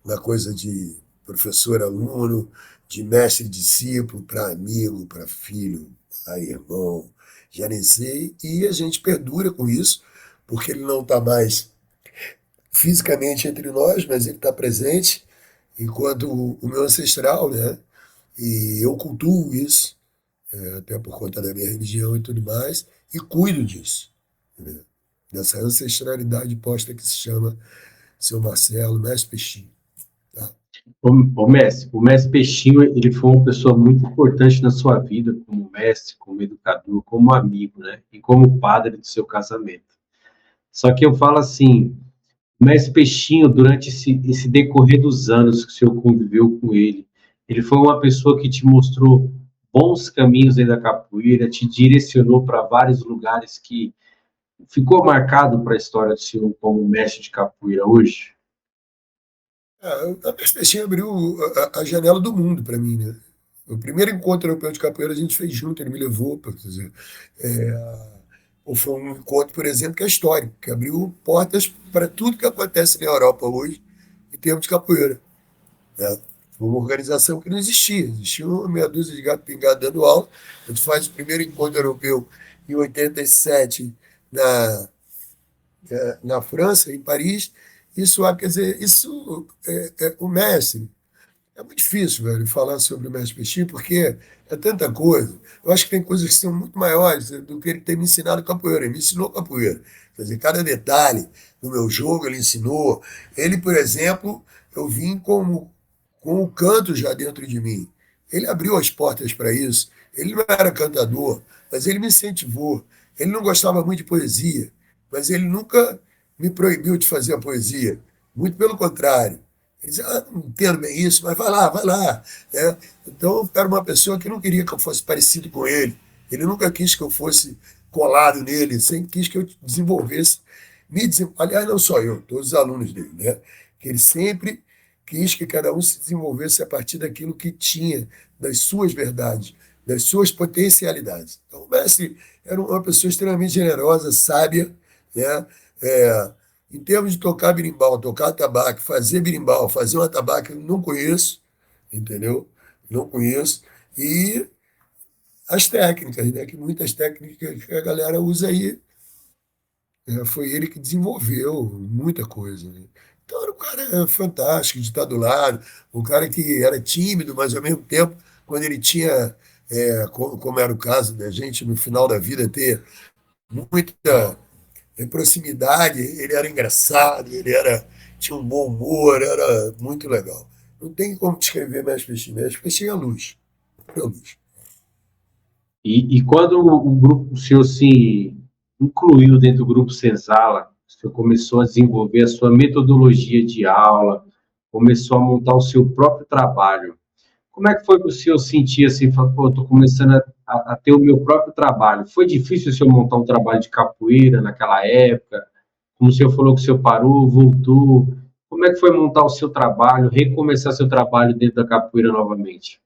na coisa de professor-aluno, de mestre-discípulo, para amigo, para filho, pai, irmão, já nem sei, e a gente perdura com isso, porque ele não está mais fisicamente entre nós, mas ele está presente, enquanto o meu ancestral, né? E eu cultuo isso, até por conta da minha religião e tudo mais, e cuido disso, né? Dessa ancestralidade posta que se chama seu Marcelo, mestre Peixinho. Tá? O mestre Peixinho, ele foi uma pessoa muito importante na sua vida, como mestre, como educador, como amigo, né? E como padre do seu casamento. Só que eu falo assim, o mestre Peixinho, durante esse decorrer dos anos que o senhor conviveu com ele foi uma pessoa que te mostrou bons caminhos dentro da capoeira, te direcionou para vários lugares que ficou marcado para a história do senhor como mestre de capoeira hoje. A Peixinho abriu a janela do mundo para mim, né? O primeiro encontro europeu de capoeira a gente fez junto, ele me levou, para dizer, ou foi um encontro, por exemplo, que é histórico, que abriu portas para tudo que acontece na Europa hoje, em termos de capoeira, né? Foi uma organização que não existia. Existia uma meia dúzia de gato pingado dando aula. A gente faz o primeiro encontro europeu em 87 na, na França, em Paris. Isso, quer dizer, isso é o mestre. É muito difícil, velho, falar sobre o mestre Peixinho, porque é tanta coisa. Eu acho que tem coisas que são muito maiores do que ele ter me ensinado capoeira. Ele me ensinou capoeira. Quer dizer, cada detalhe do meu jogo ele ensinou. Ele, por exemplo, eu vim com o canto já dentro de mim. Ele abriu as portas para isso. Ele não era cantador, mas ele me incentivou. Ele não gostava muito de poesia, mas ele nunca me proibiu de fazer a poesia. Muito pelo contrário. Ele dizia, não entendo bem isso, mas vai lá, vai lá. É, então, eu era uma pessoa que não queria que eu fosse parecido com ele. Ele nunca quis que eu fosse colado nele, sempre quis que eu desenvolvesse aliás, não só eu, todos os alunos dele, né? Que ele sempre quis que cada um se desenvolvesse a partir daquilo que tinha, das suas verdades, das suas potencialidades. Então, o mestre era uma pessoa extremamente generosa, sábia, né? É, em termos de tocar berimbau, tocar atabaque, fazer berimbau, fazer um atabaque, eu não conheço, entendeu? Não conheço. E as técnicas, né? Que muitas técnicas que a galera usa aí, foi ele que desenvolveu muita coisa, né? Então era um cara fantástico de estar do lado, um cara que era tímido, mas ao mesmo tempo, quando ele tinha, como era o caso da gente no final da vida, ter muita proximidade, ele era engraçado, tinha um bom humor, era muito legal. Não tem como descrever Mestre Peixinho. Mestre Peixinho é luz, é luz. E quando o senhor se incluiu dentro do grupo Senzala, o senhor começou a desenvolver a sua metodologia de aula, começou a montar o seu próprio trabalho. Como é que foi que o senhor sentia assim, pô, estou começando a ter o meu próprio trabalho? Foi difícil o senhor montar um trabalho de capoeira naquela época? Como o senhor falou que o senhor parou, voltou. Como é que foi montar o seu trabalho, recomeçar seu trabalho dentro da capoeira novamente?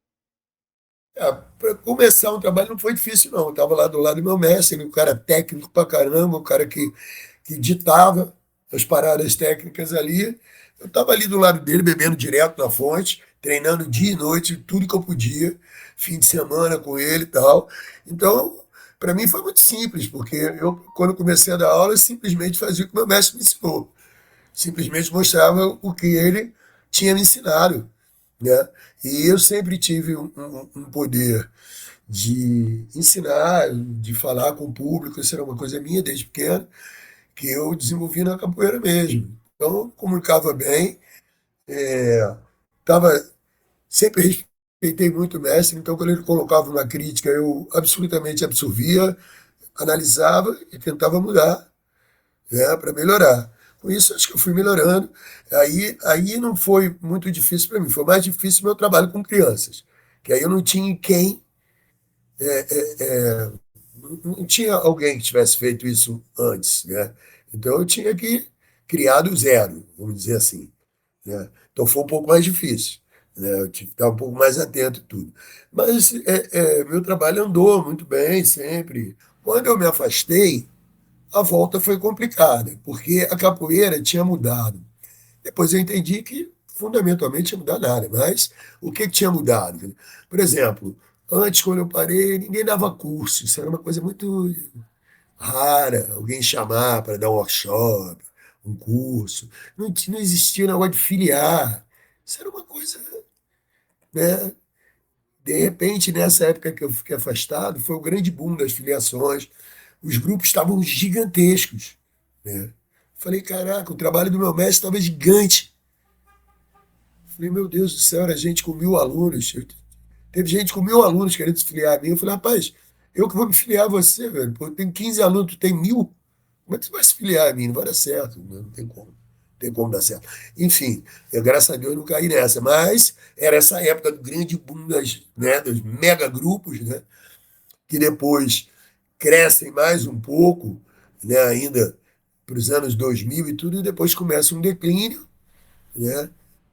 Para começar um trabalho não foi difícil, não. Eu estava lá do lado do meu mestre, um cara técnico pra caramba, um cara que ditava as paradas técnicas ali. Eu estava ali do lado dele, bebendo direto na fonte, treinando dia e noite, tudo que eu podia, fim de semana com ele e tal. Então, para mim foi muito simples, porque eu, quando comecei a dar aula, eu simplesmente fazia o que meu mestre me ensinou. Simplesmente mostrava o que ele tinha me ensinado, né? E eu sempre tive um poder de ensinar, de falar com o público, isso era uma coisa minha desde pequeno, que eu desenvolvi na capoeira mesmo. Então, eu comunicava bem, tava, sempre respeitei muito o mestre, então quando ele colocava uma crítica, eu absolutamente absorvia, analisava e tentava mudar, né, para melhorar. Com isso, acho que eu fui melhorando. Aí não foi muito difícil para mim, foi mais difícil o meu trabalho com crianças, que aí eu não tinha quem, não tinha alguém que tivesse feito isso antes, né? Então eu tinha que criar do zero, vamos dizer assim, né? Então foi um pouco mais difícil, né? Eu tive que estar um pouco mais atento e tudo. Mas meu trabalho andou muito bem sempre. Quando eu me afastei, a volta foi complicada, porque a capoeira tinha mudado. Depois eu entendi que fundamentalmente tinha mudado nada, mas o que tinha mudado? Por exemplo, antes, quando eu parei, ninguém dava curso, isso era uma coisa muito rara, alguém chamar para dar um workshop, um curso. Não existia o negócio de filiar. Isso era uma coisa, né? De repente, nessa época que eu fiquei afastado, foi o grande boom das filiações. Os grupos estavam gigantescos, né? Falei, caraca, o trabalho do meu mestre estava gigante. Falei, meu Deus do céu, era gente com 1.000 alunos. Teve gente com 1.000 alunos querendo se filiar a mim. Eu falei, rapaz, eu que vou me filiar a você, velho. Pô, eu tenho 15 alunos, tu tem 1.000? Como é que você vai se filiar a mim? Não vai dar certo, né? Não tem como. Não tem como dar certo. Enfim, graças a Deus, não caí nessa. Mas era essa época do grande boom né, dos mega grupos, né? Que depois crescem mais um pouco, né, ainda para os anos 2000 e tudo, e depois começa um declínio, né,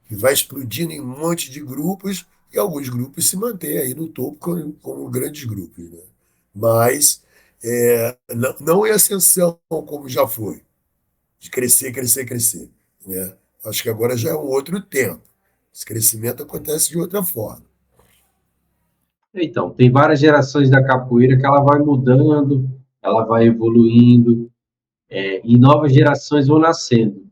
que vai explodindo em um monte de grupos, e alguns grupos se mantêm aí no topo como grandes grupos. Né? Mas não em ascensão como já foi, de crescer, crescer, crescer. Né? Acho que agora já é um outro tempo. Esse crescimento acontece de outra forma. Então, tem várias gerações da capoeira que ela vai mudando, ela vai evoluindo, e novas gerações vão nascendo.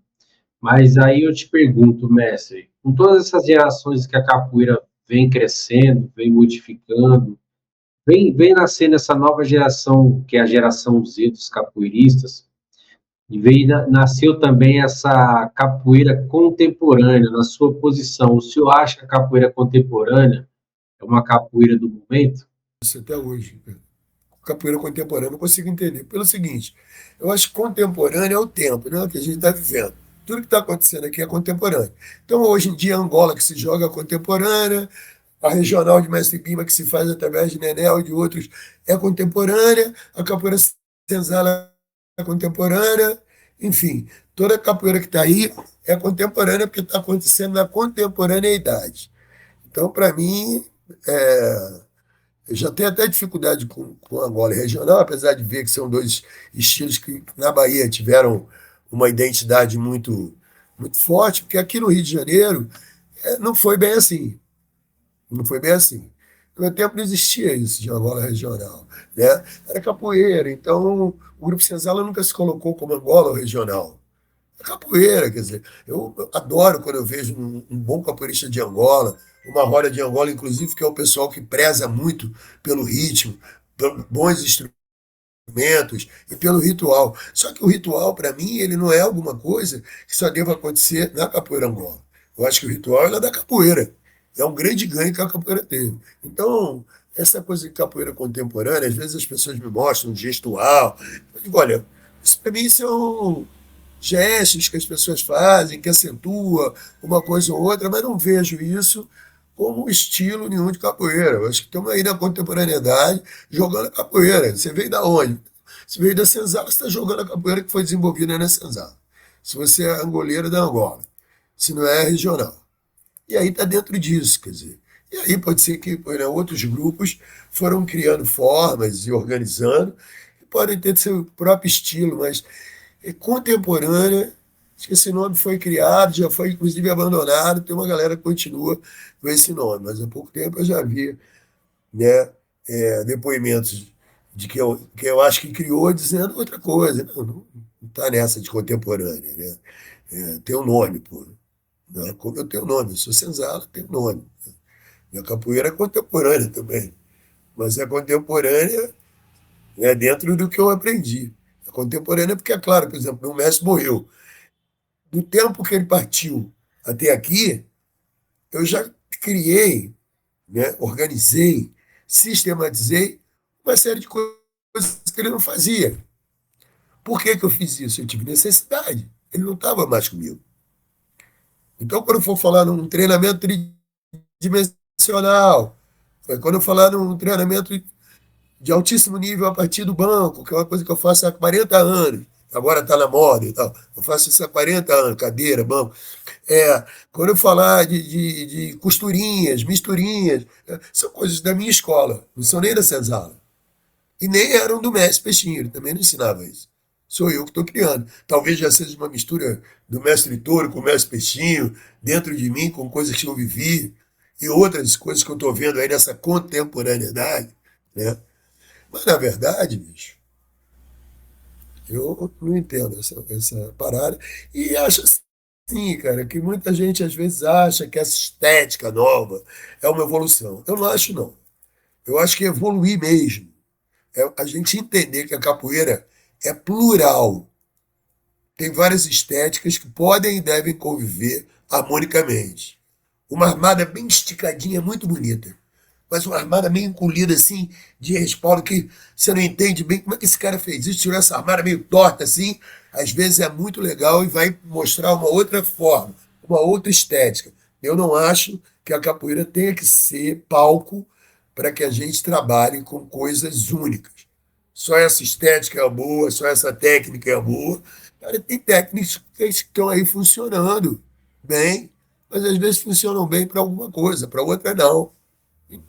Mas aí eu te pergunto, mestre, com todas essas gerações que a capoeira vem crescendo, vem modificando, vem nascendo essa nova geração, que é a geração Z dos capoeiristas, e nasceu também essa capoeira contemporânea, na sua posição. O senhor acha que a capoeira contemporânea é uma capoeira do momento? Isso até hoje. Né? Capoeira contemporânea, não consigo entender. Pelo seguinte, eu acho que contemporâneo é o tempo, né, que a gente está vivendo. Tudo que está acontecendo aqui é contemporâneo. Então, hoje em dia, a Angola que se joga é contemporânea, a regional de Mestre Pima que se faz através de Nenel e de outros é contemporânea, a capoeira senzala é contemporânea, Enfim, toda capoeira que está aí é contemporânea porque está acontecendo na contemporaneidade. Então, para mim, eu já tenho até dificuldade com Angola e regional, apesar de ver que são dois estilos que na Bahia tiveram uma identidade muito forte, porque aqui no Rio de Janeiro não foi bem assim. Não foi bem assim. No meu tempo não existia isso de Angola regional, né? Era capoeira, então o Grupo Senzala nunca se colocou como Angola regional. É capoeira, quer dizer, eu adoro quando eu vejo um bom capoeirista de Angola, uma roda de Angola, inclusive, que é o pessoal que preza muito pelo ritmo, por bons instrumentos e pelo ritual. Só que o ritual, para mim, ele não é alguma coisa que só deva acontecer na capoeira Angola. Eu acho que o ritual é da capoeira. É um grande ganho que a capoeira teve. Então, essa coisa de capoeira contemporânea, às vezes as pessoas me mostram gestual. Eu digo, olha, isso para mim são gestos que as pessoas fazem, que acentua uma coisa ou outra, mas não vejo isso como estilo nenhum de capoeira. Eu acho que estamos aí na contemporaneidade jogando a capoeira. Você veio da onde? Você veio da senzala, você está jogando a capoeira que foi desenvolvida na senzala. Se você é angoleiro, da Angola. Se não é, regional. E aí está dentro disso, quer dizer. E aí pode ser que outros grupos foram criando formas e organizando, que podem ter seu próprio estilo, mas é contemporânea. Acho que esse nome foi criado, já foi inclusive abandonado, tem uma galera que continua com esse nome, mas há pouco tempo eu já vi, né, depoimentos de que eu acho que criou dizendo outra coisa. Não está nessa de contemporânea, né? Tem um nome, pô. Não, é como eu tenho nome, eu sou senzala, tenho nome. Minha capoeira é contemporânea também, mas é contemporânea dentro do que eu aprendi. É contemporânea porque, é claro, por exemplo, meu mestre morreu. Do tempo que ele partiu até aqui, eu já criei, né, organizei, sistematizei uma série de coisas que ele não fazia. Por que, que eu fiz isso? Eu tive necessidade. Ele não estava mais comigo. Então, quando eu for falar num treinamento tridimensional, quando eu falar num treinamento de altíssimo nível a partir do banco, que é uma coisa que eu faço há 40 anos, agora está na moda e tal, eu faço isso há 40 anos, cadeira, banco. Quando eu falar de costurinhas, misturinhas, são coisas da minha escola, não são nem da senzala. E nem eram do mestre Peixinho, ele também não ensinava isso. Sou eu que estou criando. Talvez já seja uma mistura do mestre Toro com o mestre Peixinho, dentro de mim, com coisas que eu vivi, e outras coisas que eu estou vendo aí nessa contemporaneidade, né? Mas, na verdade, bicho, eu não entendo essa parada. E acho assim, cara, que muita gente às vezes acha que essa estética nova é uma evolução. Eu não acho, não. Eu acho que evoluir mesmo é a gente entender que a capoeira é plural. Tem várias estéticas que podem e devem conviver harmonicamente. Uma armada bem esticadinha é muito bonita, mas uma armada meio encolhida assim, de respaldo, que você não entende bem como é que esse cara fez isso, tirou essa armada meio torta assim, às vezes é muito legal e vai mostrar uma outra forma, uma outra estética. Eu não acho que a capoeira tenha que ser palco para que a gente trabalhe com coisas únicas. Só essa estética é boa, só essa técnica é boa. Cara, tem técnicas que estão aí funcionando bem, mas às vezes funcionam bem para alguma coisa, para outra não.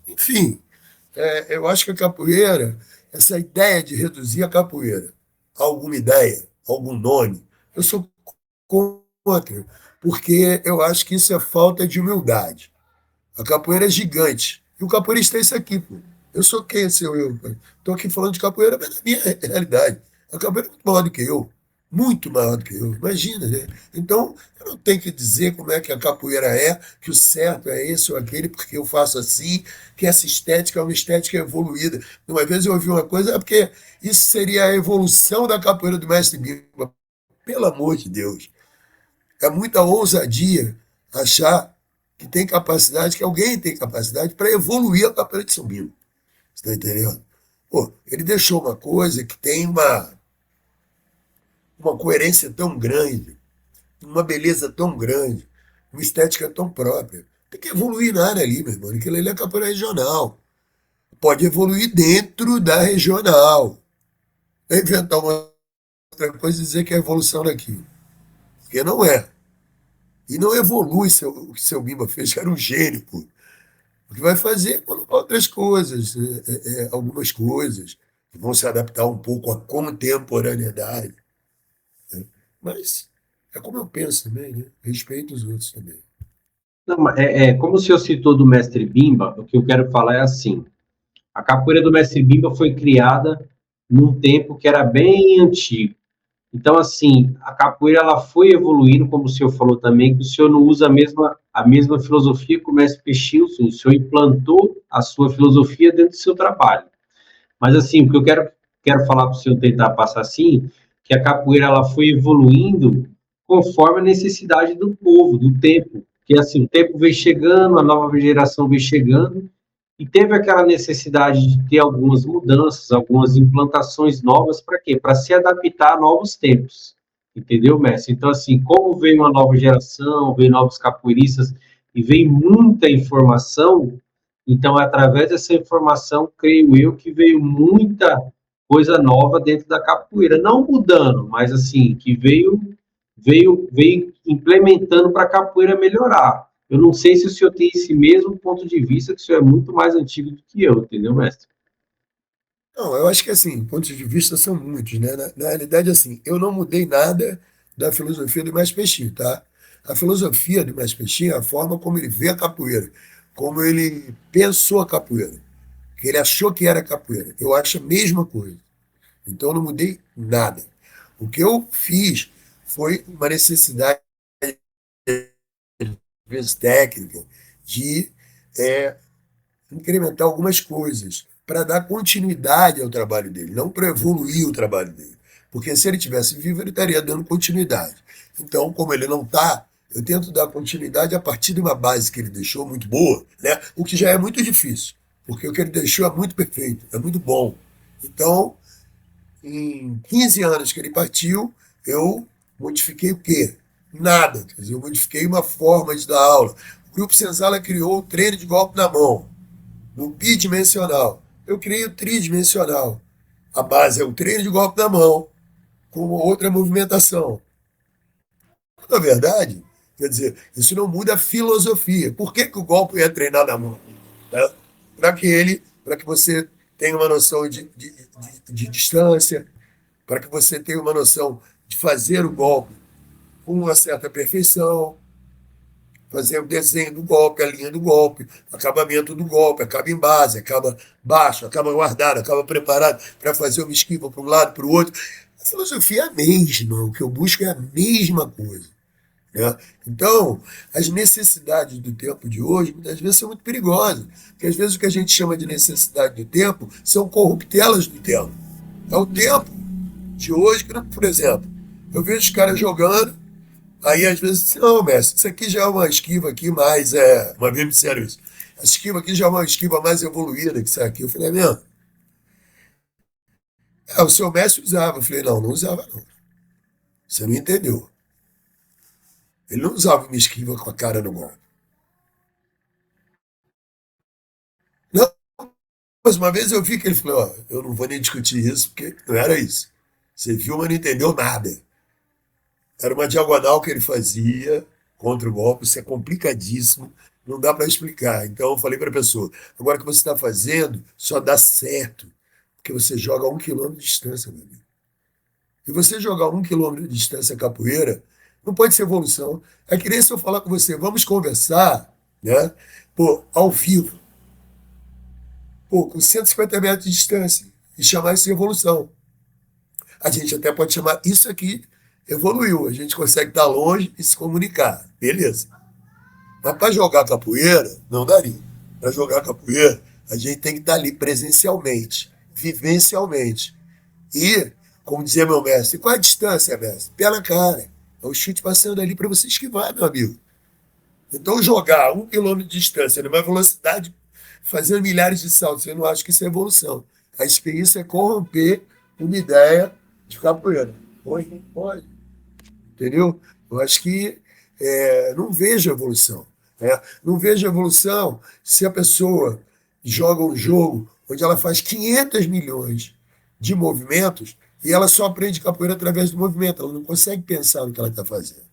Enfim, eu acho que a capoeira, essa ideia de reduzir a capoeira a alguma ideia, algum nome, eu sou contra, porque eu acho que isso é falta de humildade. A capoeira é gigante. E o capoeirista é isso aqui, pô. Eu sou quem, seu eu? Estou aqui falando de capoeira, mas na minha realidade. A capoeira é muito maior do que eu. Muito maior do que eu. Imagina, né? Então, eu não tenho que dizer como é que a capoeira é, que o certo é esse ou aquele, porque eu faço assim, que essa estética é uma estética evoluída. Uma vez eu ouvi uma coisa, porque isso seria a evolução da capoeira do mestre Bimba. Pelo amor de Deus. É muita ousadia achar que tem capacidade, que alguém tem capacidade para evoluir a capoeira de São Bento. Você está entendendo? Pô, ele deixou uma coisa que tem uma coerência tão grande, uma beleza tão grande, uma estética tão própria. Tem que evoluir na área ali, meu irmão. Aquilo ali é capoeira regional. Pode evoluir dentro da regional. É inventar uma outra coisa é dizer que é evolução daquilo, porque não é. E não evolui o que seu Bimba fez, que era um gênio, pô. O que vai fazer é colocar outras coisas, algumas coisas que vão se adaptar um pouco à contemporaneidade. Mas é como eu penso também, né? Respeito os outros também. Não, mas como o senhor citou do mestre Bimba, o que eu quero falar é assim, a capoeira do mestre Bimba foi criada num tempo que era bem antigo. Então, assim, a capoeira ela foi evoluindo, como o senhor falou também, que o senhor não usa a mesma filosofia que o mestre Peixinho, o senhor implantou a sua filosofia dentro do seu trabalho. Mas, assim, o que eu quero falar para o senhor tentar passar assim, que a capoeira ela foi evoluindo conforme a necessidade do povo, do tempo. Que, assim, o tempo veio chegando, a nova geração veio chegando, e teve aquela necessidade de ter algumas mudanças, algumas implantações novas, para quê? Para se adaptar a novos tempos. Entendeu, mestre? Então, assim, como veio uma nova geração, veio novos capoeiristas e veio muita informação, então, através dessa informação, creio eu que veio muita coisa nova dentro da capoeira. Não mudando, mas assim, que veio implementando para a capoeira melhorar. Eu não sei se o senhor tem esse mesmo ponto de vista, que o senhor é muito mais antigo do que eu, entendeu, mestre? Não, eu acho que assim, pontos de vista são muitos, né? Na realidade, assim, eu não mudei nada da filosofia do Mestre Peixinho, tá? A filosofia do Mestre Peixinho é a forma como ele vê a capoeira, como ele pensou a capoeira, que ele achou que era capoeira. Eu acho a mesma coisa. Então eu não mudei nada. O que eu fiz foi uma necessidade, às vezes técnica, de é, incrementar algumas coisas para dar continuidade ao trabalho dele, não para evoluir o trabalho dele. Porque se ele tivesse vivo, ele estaria dando continuidade. Então, como ele não está, eu tento dar continuidade a partir de uma base que ele deixou muito boa, né? O que já é muito difícil, porque o que ele deixou é muito perfeito, é muito bom. Então, em 15 anos que ele partiu, eu modifiquei o quê? Nada. Quer dizer, eu modifiquei uma forma de dar aula. O Grupo Senzala criou o treino de golpe na mão, no bidimensional. Eu criei o tridimensional. A base é o treino de golpe na mão, com outra movimentação. Na verdade, quer dizer, isso não muda a filosofia. Por que, que o golpe é treinar na mão? Né? Para que você tenha uma noção de distância, para que você tenha uma noção de fazer o golpe com uma certa perfeição, fazer o desenho do golpe, a linha do golpe, acabamento do golpe, acaba em base, acaba baixo, acaba guardado, acaba preparado para fazer uma esquiva para um lado, para o outro. A filosofia é a mesma, o que eu busco é a mesma coisa. Né? Então, as necessidades do tempo de hoje, muitas vezes, são muito perigosas, porque às vezes o que a gente chama de necessidade do tempo são corruptelas do tempo. É o tempo de hoje, que, por exemplo, eu vejo os caras jogando. Aí, às vezes, assim, não, mestre, isso aqui já é uma esquiva aqui mais. Uma vez me disseram isso. Essa esquiva aqui já é uma esquiva mais evoluída que isso aqui. Eu falei, é mesmo? O seu mestre usava. Eu falei, não, não usava, não. Você não entendeu. Ele não usava uma esquiva com a cara no golpe. Não, mas uma vez eu vi que ele falou, ó, eu não vou nem discutir isso, porque não era isso. Você viu, mas não entendeu nada. Era uma diagonal que ele fazia contra o golpe, isso é complicadíssimo, não dá para explicar. Então eu falei para a pessoa, agora que você está fazendo, só dá certo, porque você joga a 1 quilômetro de distância, meu amigo. E você jogar a 1 quilômetro de distância capoeira, não pode ser evolução. É que nem se eu falar com você, vamos conversar, né? Pô, ao vivo, pô, com 150 metros de distância, e chamar isso de evolução. A gente até pode chamar isso aqui evoluiu. A gente consegue estar longe e se comunicar. Beleza. Mas para jogar capoeira, não daria. Para jogar capoeira, a gente tem que estar ali presencialmente, vivencialmente. E, como dizia meu mestre, qual é a distância, mestre? Pé na cara. É o chute passando ali para você esquivar, meu amigo. Então, jogar 1 quilômetro de distância numa velocidade, fazendo milhares de saltos, eu não acho que isso é evolução. A experiência é corromper uma ideia de capoeira. Pode. Entendeu? Eu acho que não vejo evolução. Né? Não vejo evolução se a pessoa joga um jogo onde ela faz 500 milhões de movimentos E ela só aprende capoeira através do movimento, ela não consegue pensar no que ela está fazendo.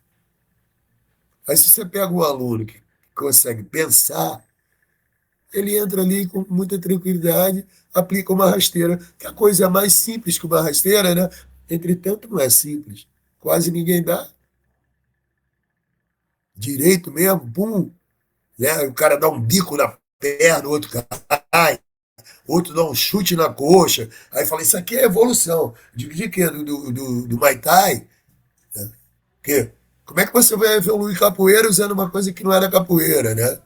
Aí se você pega um aluno que consegue pensar, ele entra ali com muita tranquilidade, aplica uma rasteira, que é a coisa mais simples que uma rasteira, né? Entretanto, não é simples. Quase ninguém dá direito mesmo, pum, né? O cara dá um bico na perna, o outro cai, outro dá um chute na coxa. Aí fala, isso aqui é evolução. De quê? Do Muay Thai? Né? Porque, como é que você vai evoluir capoeira usando uma coisa que não era capoeira, né?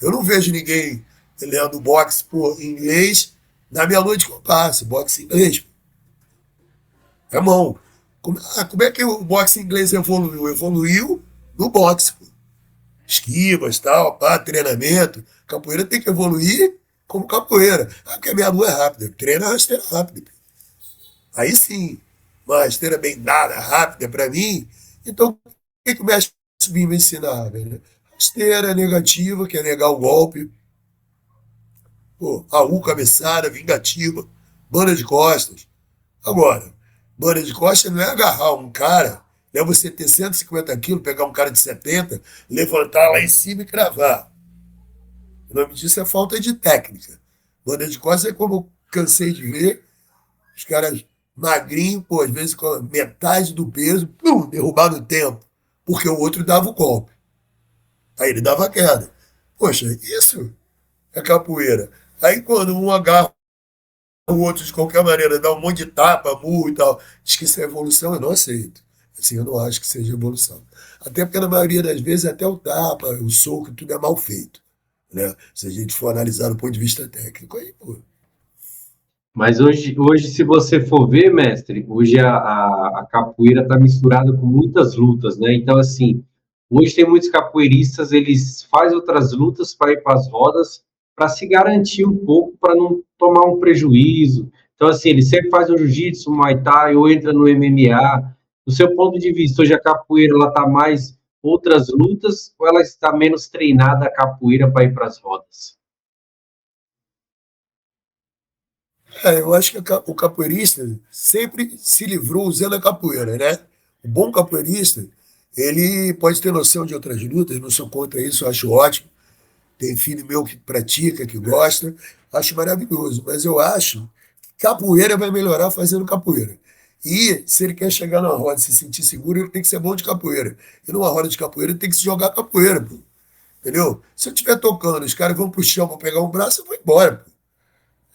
Eu não vejo ninguém lendo boxe por inglês na minha noite que eu passo, boxe inglês. É mão. Como é que o boxe inglês evoluiu? Evoluiu no boxe, pô. Esquivas, tal, pá, treinamento. Capoeira tem que evoluir como capoeira. Ah, porque a minha lua é rápida. Treina a rasteira rápida. Aí sim, uma rasteira bem dada, rápida para mim. Então, o que o mestre vinha me ensinar? Né? Rasteira negativa, que é negar o golpe. Pô, AU, cabeçada, vingativa, banda de costas. Agora, banda de costas não é agarrar um cara, não é você ter 150 quilos, pegar um cara de 70, levantar lá em cima e cravar. O nome disso é falta de técnica. Banda de costas é como eu cansei de ver, os caras magrinhos, pô, às vezes com metade do peso, pum, derrubar no tempo, porque o outro dava o golpe. Aí ele dava a queda. Poxa, isso é capoeira. Aí quando um agarra o outro de qualquer maneira, dá um monte de tapa, murro e tal, diz que isso é evolução, eu não aceito. Assim, eu não acho que seja evolução. Até porque na maioria das vezes até o tapa, o soco, tudo é mal feito. Né? Se a gente for analisar do ponto de vista técnico, aí, pô. Mas hoje, se você for ver, mestre, hoje a capoeira está misturada com muitas lutas, né? Então, assim, hoje tem muitos capoeiristas, eles fazem outras lutas para ir para as rodas, para se garantir um pouco, para não tomar um prejuízo. Então, assim, ele sempre faz um jiu-jitsu, um Muay Thai, ou entra no MMA. Do seu ponto de vista, hoje a capoeira, ela está mais outras lutas, ou ela está menos treinada a capoeira para ir para as rodas? Eu acho que o capoeirista sempre se livrou usando a capoeira, né? O bom capoeirista, ele pode ter noção de outras lutas, não sou contra isso, eu acho ótimo. Tem filho meu que pratica, que gosta, acho maravilhoso. Mas eu acho que capoeira vai melhorar fazendo capoeira. E se ele quer chegar na roda e se sentir seguro, ele tem que ser bom de capoeira. E numa roda de capoeira, ele tem que se jogar capoeira, pô. Entendeu? Se eu estiver tocando, os caras vão pro chão para pegar um braço, eu vou embora, pô.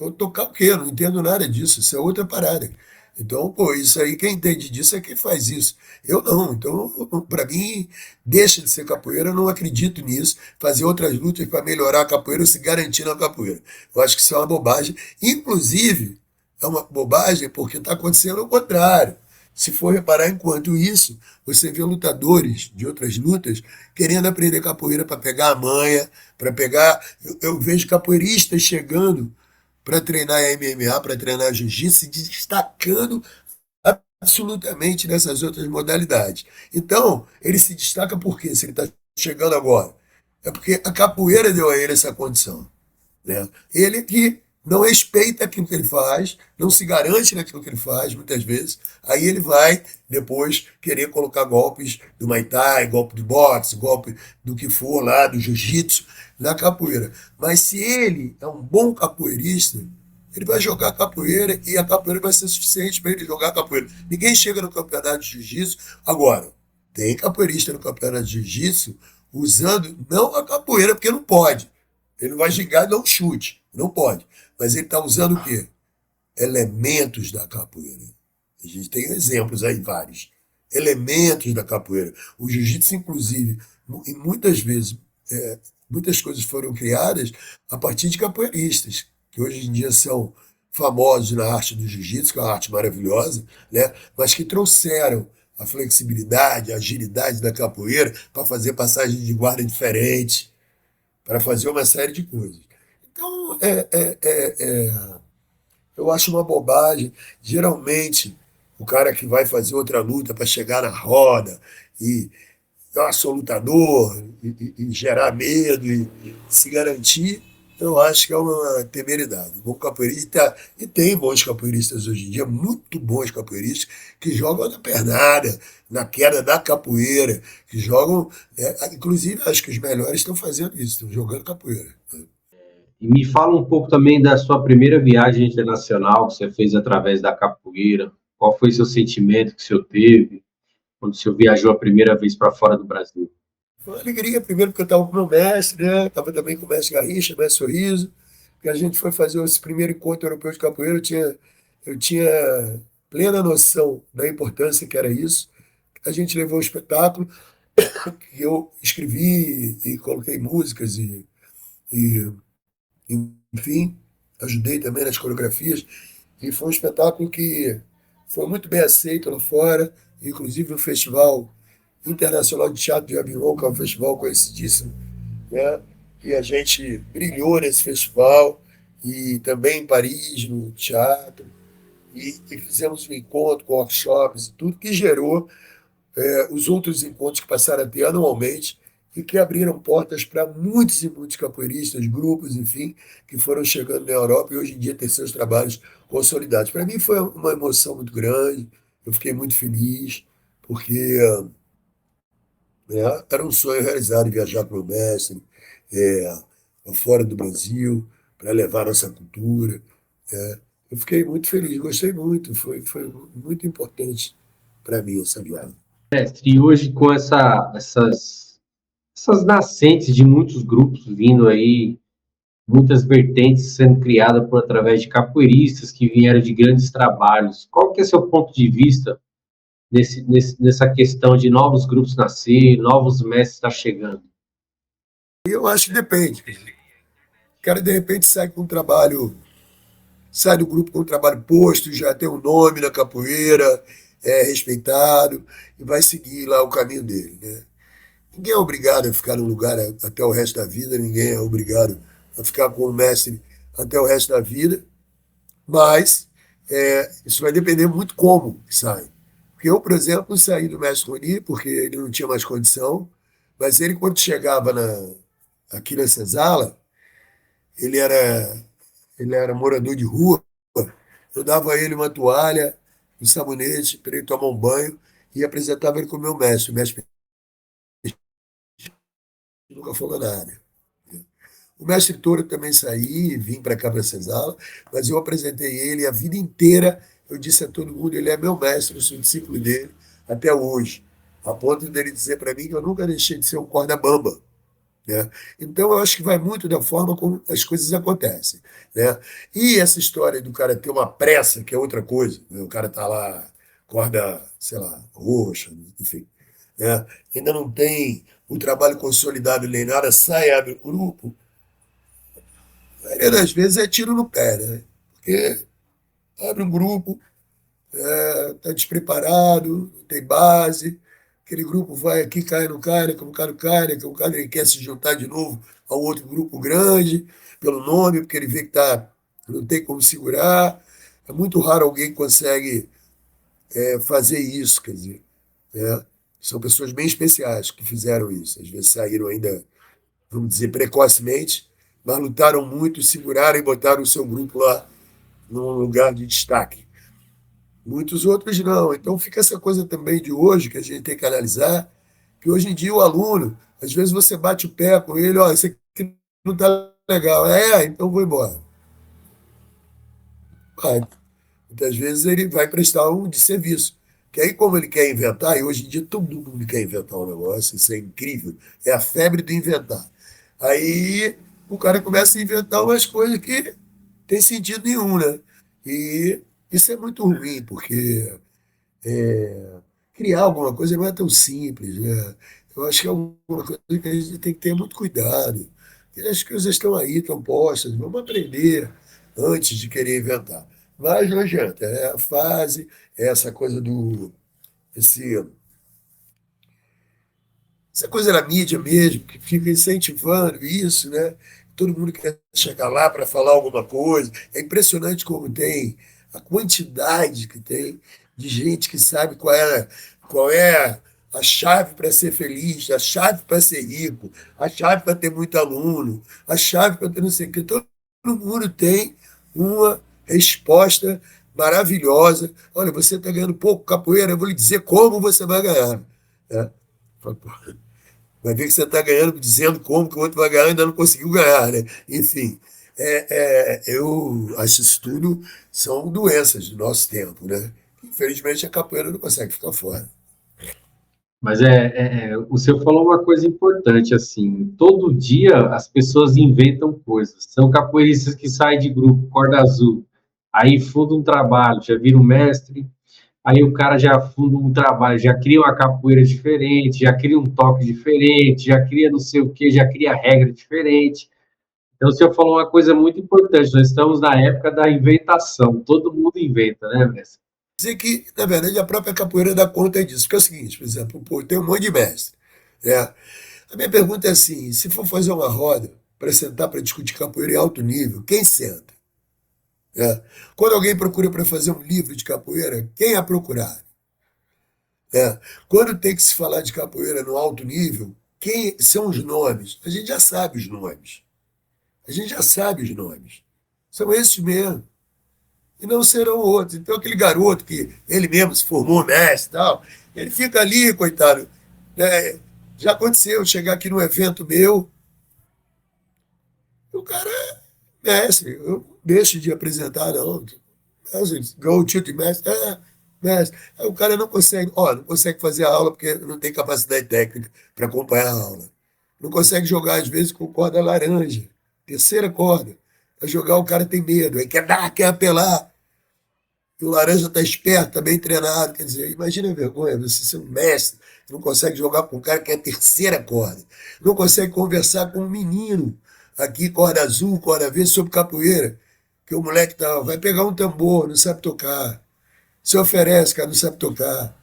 Eu tocar o quê? Eu não entendo nada disso. Isso é outra parada. Então, pô, isso aí, quem entende disso é quem faz isso. Eu não. Então, para mim, deixa de ser capoeira, eu não acredito nisso. Fazer outras lutas para melhorar a capoeira ou se garantir na capoeira. Eu acho que isso é uma bobagem. Inclusive, é uma bobagem porque está acontecendo o contrário. Se for reparar, enquanto isso, você vê lutadores de outras lutas querendo aprender capoeira para pegar a manha, para pegar. Eu vejo capoeiristas chegando para treinar MMA, para treinar jiu-jitsu, se destacando absolutamente nessas outras modalidades. Então, ele se destaca por quê? Se ele está chegando agora. É porque a capoeira deu a ele essa condição. Né? Ele que não respeita aquilo que ele faz, não se garante naquilo que ele faz, muitas vezes, aí ele vai depois querer colocar golpes do Muay Thai, golpe de boxe, golpe do que for lá, do jiu-jitsu, na capoeira. Mas se ele é um bom capoeirista, ele vai jogar capoeira e a capoeira vai ser suficiente para ele jogar capoeira. Ninguém chega no campeonato de jiu-jitsu. Agora, tem capoeirista no campeonato de jiu-jitsu usando não a capoeira, porque não pode. Ele não vai gingar e dar um chute. Não pode. Mas ele está usando o quê? Elementos da capoeira. A gente tem exemplos aí, vários. Elementos da capoeira. O jiu-jitsu, inclusive, e muitas vezes, muitas coisas foram criadas a partir de capoeiristas, que hoje em dia são famosos na arte do jiu-jitsu, que é uma arte maravilhosa, né? Mas que trouxeram a flexibilidade, a agilidade da capoeira para fazer passagem de guarda diferente, para fazer uma série de coisas. Então, eu acho uma bobagem. Geralmente, o cara que vai fazer outra luta para chegar na roda e ser lutador e gerar medo e se garantir, eu acho que é uma temeridade. O bom capoeirista, e tem bons capoeiristas hoje em dia, muito bons capoeiristas, que jogam na pernada, na queda da capoeira, que jogam, inclusive acho que os melhores estão fazendo isso, estão jogando capoeira. E me fala um pouco também da sua primeira viagem internacional que você fez através da capoeira. Qual foi seu sentimento que o senhor teve quando o senhor viajou a primeira vez para fora do Brasil? Foi uma alegria, primeiro porque eu estava com o meu mestre, né? Estava também com o mestre Garrincha, mestre Sorriso, que a gente foi fazer esse primeiro encontro europeu de capoeira, eu tinha plena noção da importância que era isso. A gente levou o espetáculo, que eu escrevi e coloquei músicas e, enfim, ajudei também nas coreografias. E foi um espetáculo que foi muito bem aceito lá fora, inclusive no Festival Internacional de Teatro de Avignon, que é um festival conhecidíssimo, né? E a gente brilhou nesse festival e também em Paris, no teatro, e fizemos um encontro com workshops e tudo, que gerou os outros encontros que passaram a ter anualmente e que abriram portas para muitos e muitos capoeiristas, grupos, enfim, que foram chegando na Europa e hoje em dia têm seus trabalhos consolidados. Para mim foi uma emoção muito grande, eu fiquei muito feliz, porque era um sonho realizado viajar para o mestre, fora do Brasil, para levar nossa cultura. Eu fiquei muito feliz, gostei muito, foi muito importante para mim essa viagem. Mestre, e hoje com essas nascentes de muitos grupos vindo aí, muitas vertentes sendo criadas por através de capoeiristas que vieram de grandes trabalhos, qual que é seu ponto de vista nessa questão de novos grupos nascer, novos mestres estar chegando? E eu acho que depende. O cara, de repente, sai com um trabalho, sai do grupo com um trabalho posto, já tem um nome na capoeira, é respeitado, e vai seguir lá o caminho dele, né? Ninguém é obrigado a ficar no lugar até o resto da vida, ninguém é obrigado a ficar com o mestre até o resto da vida, mas isso vai depender muito como sai. Porque eu, por exemplo, saí do mestre Rony porque ele não tinha mais condição, mas ele, quando chegava aqui na Senzala, ele era, ele era morador de rua, eu dava a ele uma toalha, um sabonete, para ele tomar um banho e apresentava ele como meu mestre. O mestre nunca falou nada. O mestre Toro também saí, vim para cá para Senzala, mas eu apresentei ele a vida inteira. Eu disse a todo mundo: ele é meu mestre, eu sou discípulo dele até hoje, a ponto dele dizer para mim que eu nunca deixei de ser um corda-bamba, né? Então, eu acho que vai muito da forma como as coisas acontecem, né? E essa história do cara ter uma pressa, que é outra coisa, né? O cara tá lá, corda, sei lá, roxa, enfim, né? Ainda não tem o trabalho consolidado nem nada, sai, abre o grupo. A maioria das vezes é tiro no pé, né? Porque abre um grupo, está despreparado, não tem base, aquele grupo vai aqui, cai no cara, que o cara cai, que o cara ele quer se juntar de novo ao outro grupo grande, pelo nome, porque ele vê que não tem como segurar. É muito raro alguém que consegue fazer isso, quer dizer, né? São pessoas bem especiais que fizeram isso. Às vezes saíram ainda, vamos dizer, precocemente, mas lutaram muito, seguraram e botaram o seu grupo lá num lugar de destaque. Muitos outros não. Então fica essa coisa também de hoje que a gente tem que analisar, que hoje em dia o aluno, às vezes você bate o pé com ele: ó, isso aqui não está legal. Então vou embora. Vai. Muitas vezes ele vai prestar um de serviço. Que aí, como ele quer inventar, e hoje em dia todo mundo quer inventar um negócio, isso é incrível, é a febre do inventar. Aí o cara começa a inventar umas coisas que tem sentido nenhum, né? E isso é muito ruim, porque criar alguma coisa não é tão simples, né? Eu acho que é alguma coisa que a gente tem que ter muito cuidado. E as coisas estão aí, estão postas, vamos aprender antes de querer inventar. Mas não adianta, é a fase, é essa coisa esse, essa coisa da mídia mesmo, que fica incentivando isso, né? Todo mundo quer chegar lá para falar alguma coisa. É impressionante como tem a quantidade que tem de gente que sabe qual é a chave para ser feliz, a chave para ser rico, a chave para ter muito aluno, a chave para ter não sei o que. Todo mundo tem uma resposta maravilhosa. Olha, você está ganhando pouco capoeira, eu vou lhe dizer como você vai ganhar. É. Vai ver que você está ganhando, dizendo como que o outro vai ganhar, ainda não conseguiu ganhar, né? Enfim, eu acho isso tudo são doenças do nosso tempo, né? Infelizmente a capoeira não consegue ficar fora. Mas o senhor falou uma coisa importante, assim, todo dia as pessoas inventam coisas. São capoeiristas que saem de grupo, corda azul, aí fundam um trabalho, já viram mestre, aí o cara já funda um trabalho, já cria uma capoeira diferente, já cria um toque diferente, já cria não sei o que, já cria regra diferente. Então o senhor falou uma coisa muito importante, nós estamos na época da inventação, todo mundo inventa, né, mestre? Dizer que, na verdade, a própria capoeira dá conta disso. Porque é o seguinte, por exemplo, pô, tem um monte de mestre. Né? A minha pergunta é assim: se for fazer uma roda para sentar para discutir capoeira em alto nível, quem senta? Né? Quando alguém procura para fazer um livro de capoeira, quem é procurar? Né? Quando tem que se falar de capoeira no alto nível, quem são os nomes? A gente já sabe os nomes. A gente já sabe os nomes. São esses mesmo. E não serão outros. Então, aquele garoto que ele mesmo se formou mestre e tal, ele fica ali, coitado. Né? Já aconteceu chegar aqui num evento meu, o cara é mestre, eu não deixo de apresentar, não. Mestre, ganhou o título de mestre, mestre. Aí o cara não consegue, não consegue fazer a aula porque não tem capacidade técnica para acompanhar a aula. Não consegue jogar, às vezes, com corda laranja, terceira corda. Vai jogar, o cara tem medo, aí quer dar, quer apelar. E o laranja está esperto, está bem treinado. Quer dizer, imagina a vergonha, você ser um mestre, não consegue jogar com um cara que é a terceira corda, não consegue conversar com um menino aqui, corda azul, corda verde, sobre capoeira, que o moleque vai pegar um tambor, não sabe tocar, se oferece, cara, não sabe tocar.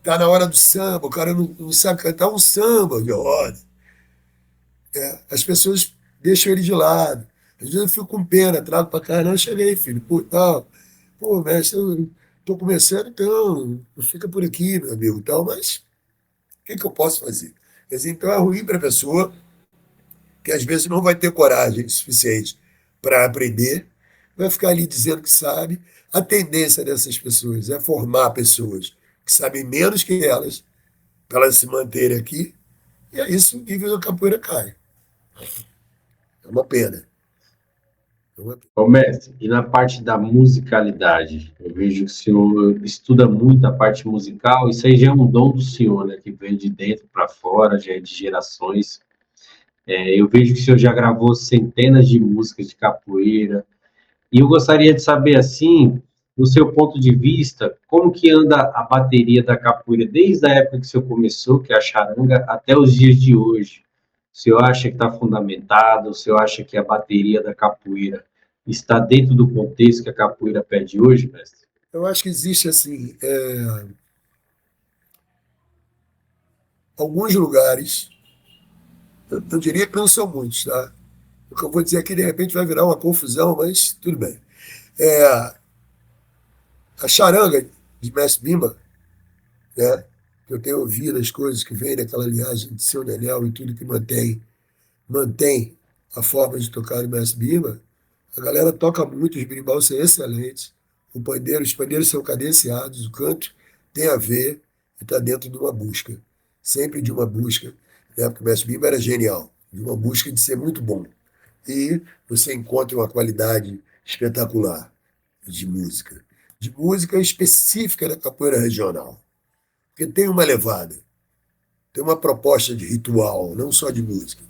Tá na hora do samba, o cara não sabe cantar um samba de roda. As pessoas deixam ele de lado. Às vezes eu fico com pena, trago para cá, não, cheguei, filho, pô, tal. Pô, mestre, eu tô começando, então, não fica por aqui, meu amigo, tal, mas o que eu posso fazer? Quer dizer, então é ruim para a pessoa que às vezes não vai ter coragem suficiente para aprender, vai ficar ali dizendo que sabe. A tendência dessas pessoas é formar pessoas que sabem menos que elas, para elas se manterem aqui, e é isso, o nível da capoeira cai. É uma pena. É uma pena. Ô, mestre, e na parte da musicalidade, eu vejo que o senhor estuda muito a parte musical, isso aí já é um dom do senhor, né, que veio de dentro para fora, já é de gerações. Eu vejo que o senhor já gravou centenas de músicas de capoeira, e eu gostaria de saber, assim, no seu ponto de vista, como que anda a bateria da capoeira desde a época que o senhor começou, que é a charanga, até os dias de hoje? O senhor acha que está fundamentado? O senhor acha que a bateria da capoeira está dentro do contexto que a capoeira pede hoje, mestre? Eu acho que existe, assim, alguns lugares, eu diria que não são muitos, tá? O que eu vou dizer aqui, de repente, vai virar uma confusão, mas tudo bem. É, a charanga de Mestre Bimba, né? Que eu tenho ouvido as coisas que vêm daquela linhagem de seu Daniel e tudo que mantém a forma de tocar do Mestre Bimba, a galera toca muito, os berimbau são excelentes, os pandeiros são cadenciados, o canto tem a ver e está dentro de uma busca, sempre de uma busca, né? Porque o Mestre Bimba era genial, de uma busca de ser muito bom. E você encontra uma qualidade espetacular de música específica da capoeira regional, porque tem uma levada, tem uma proposta de ritual, não só de música.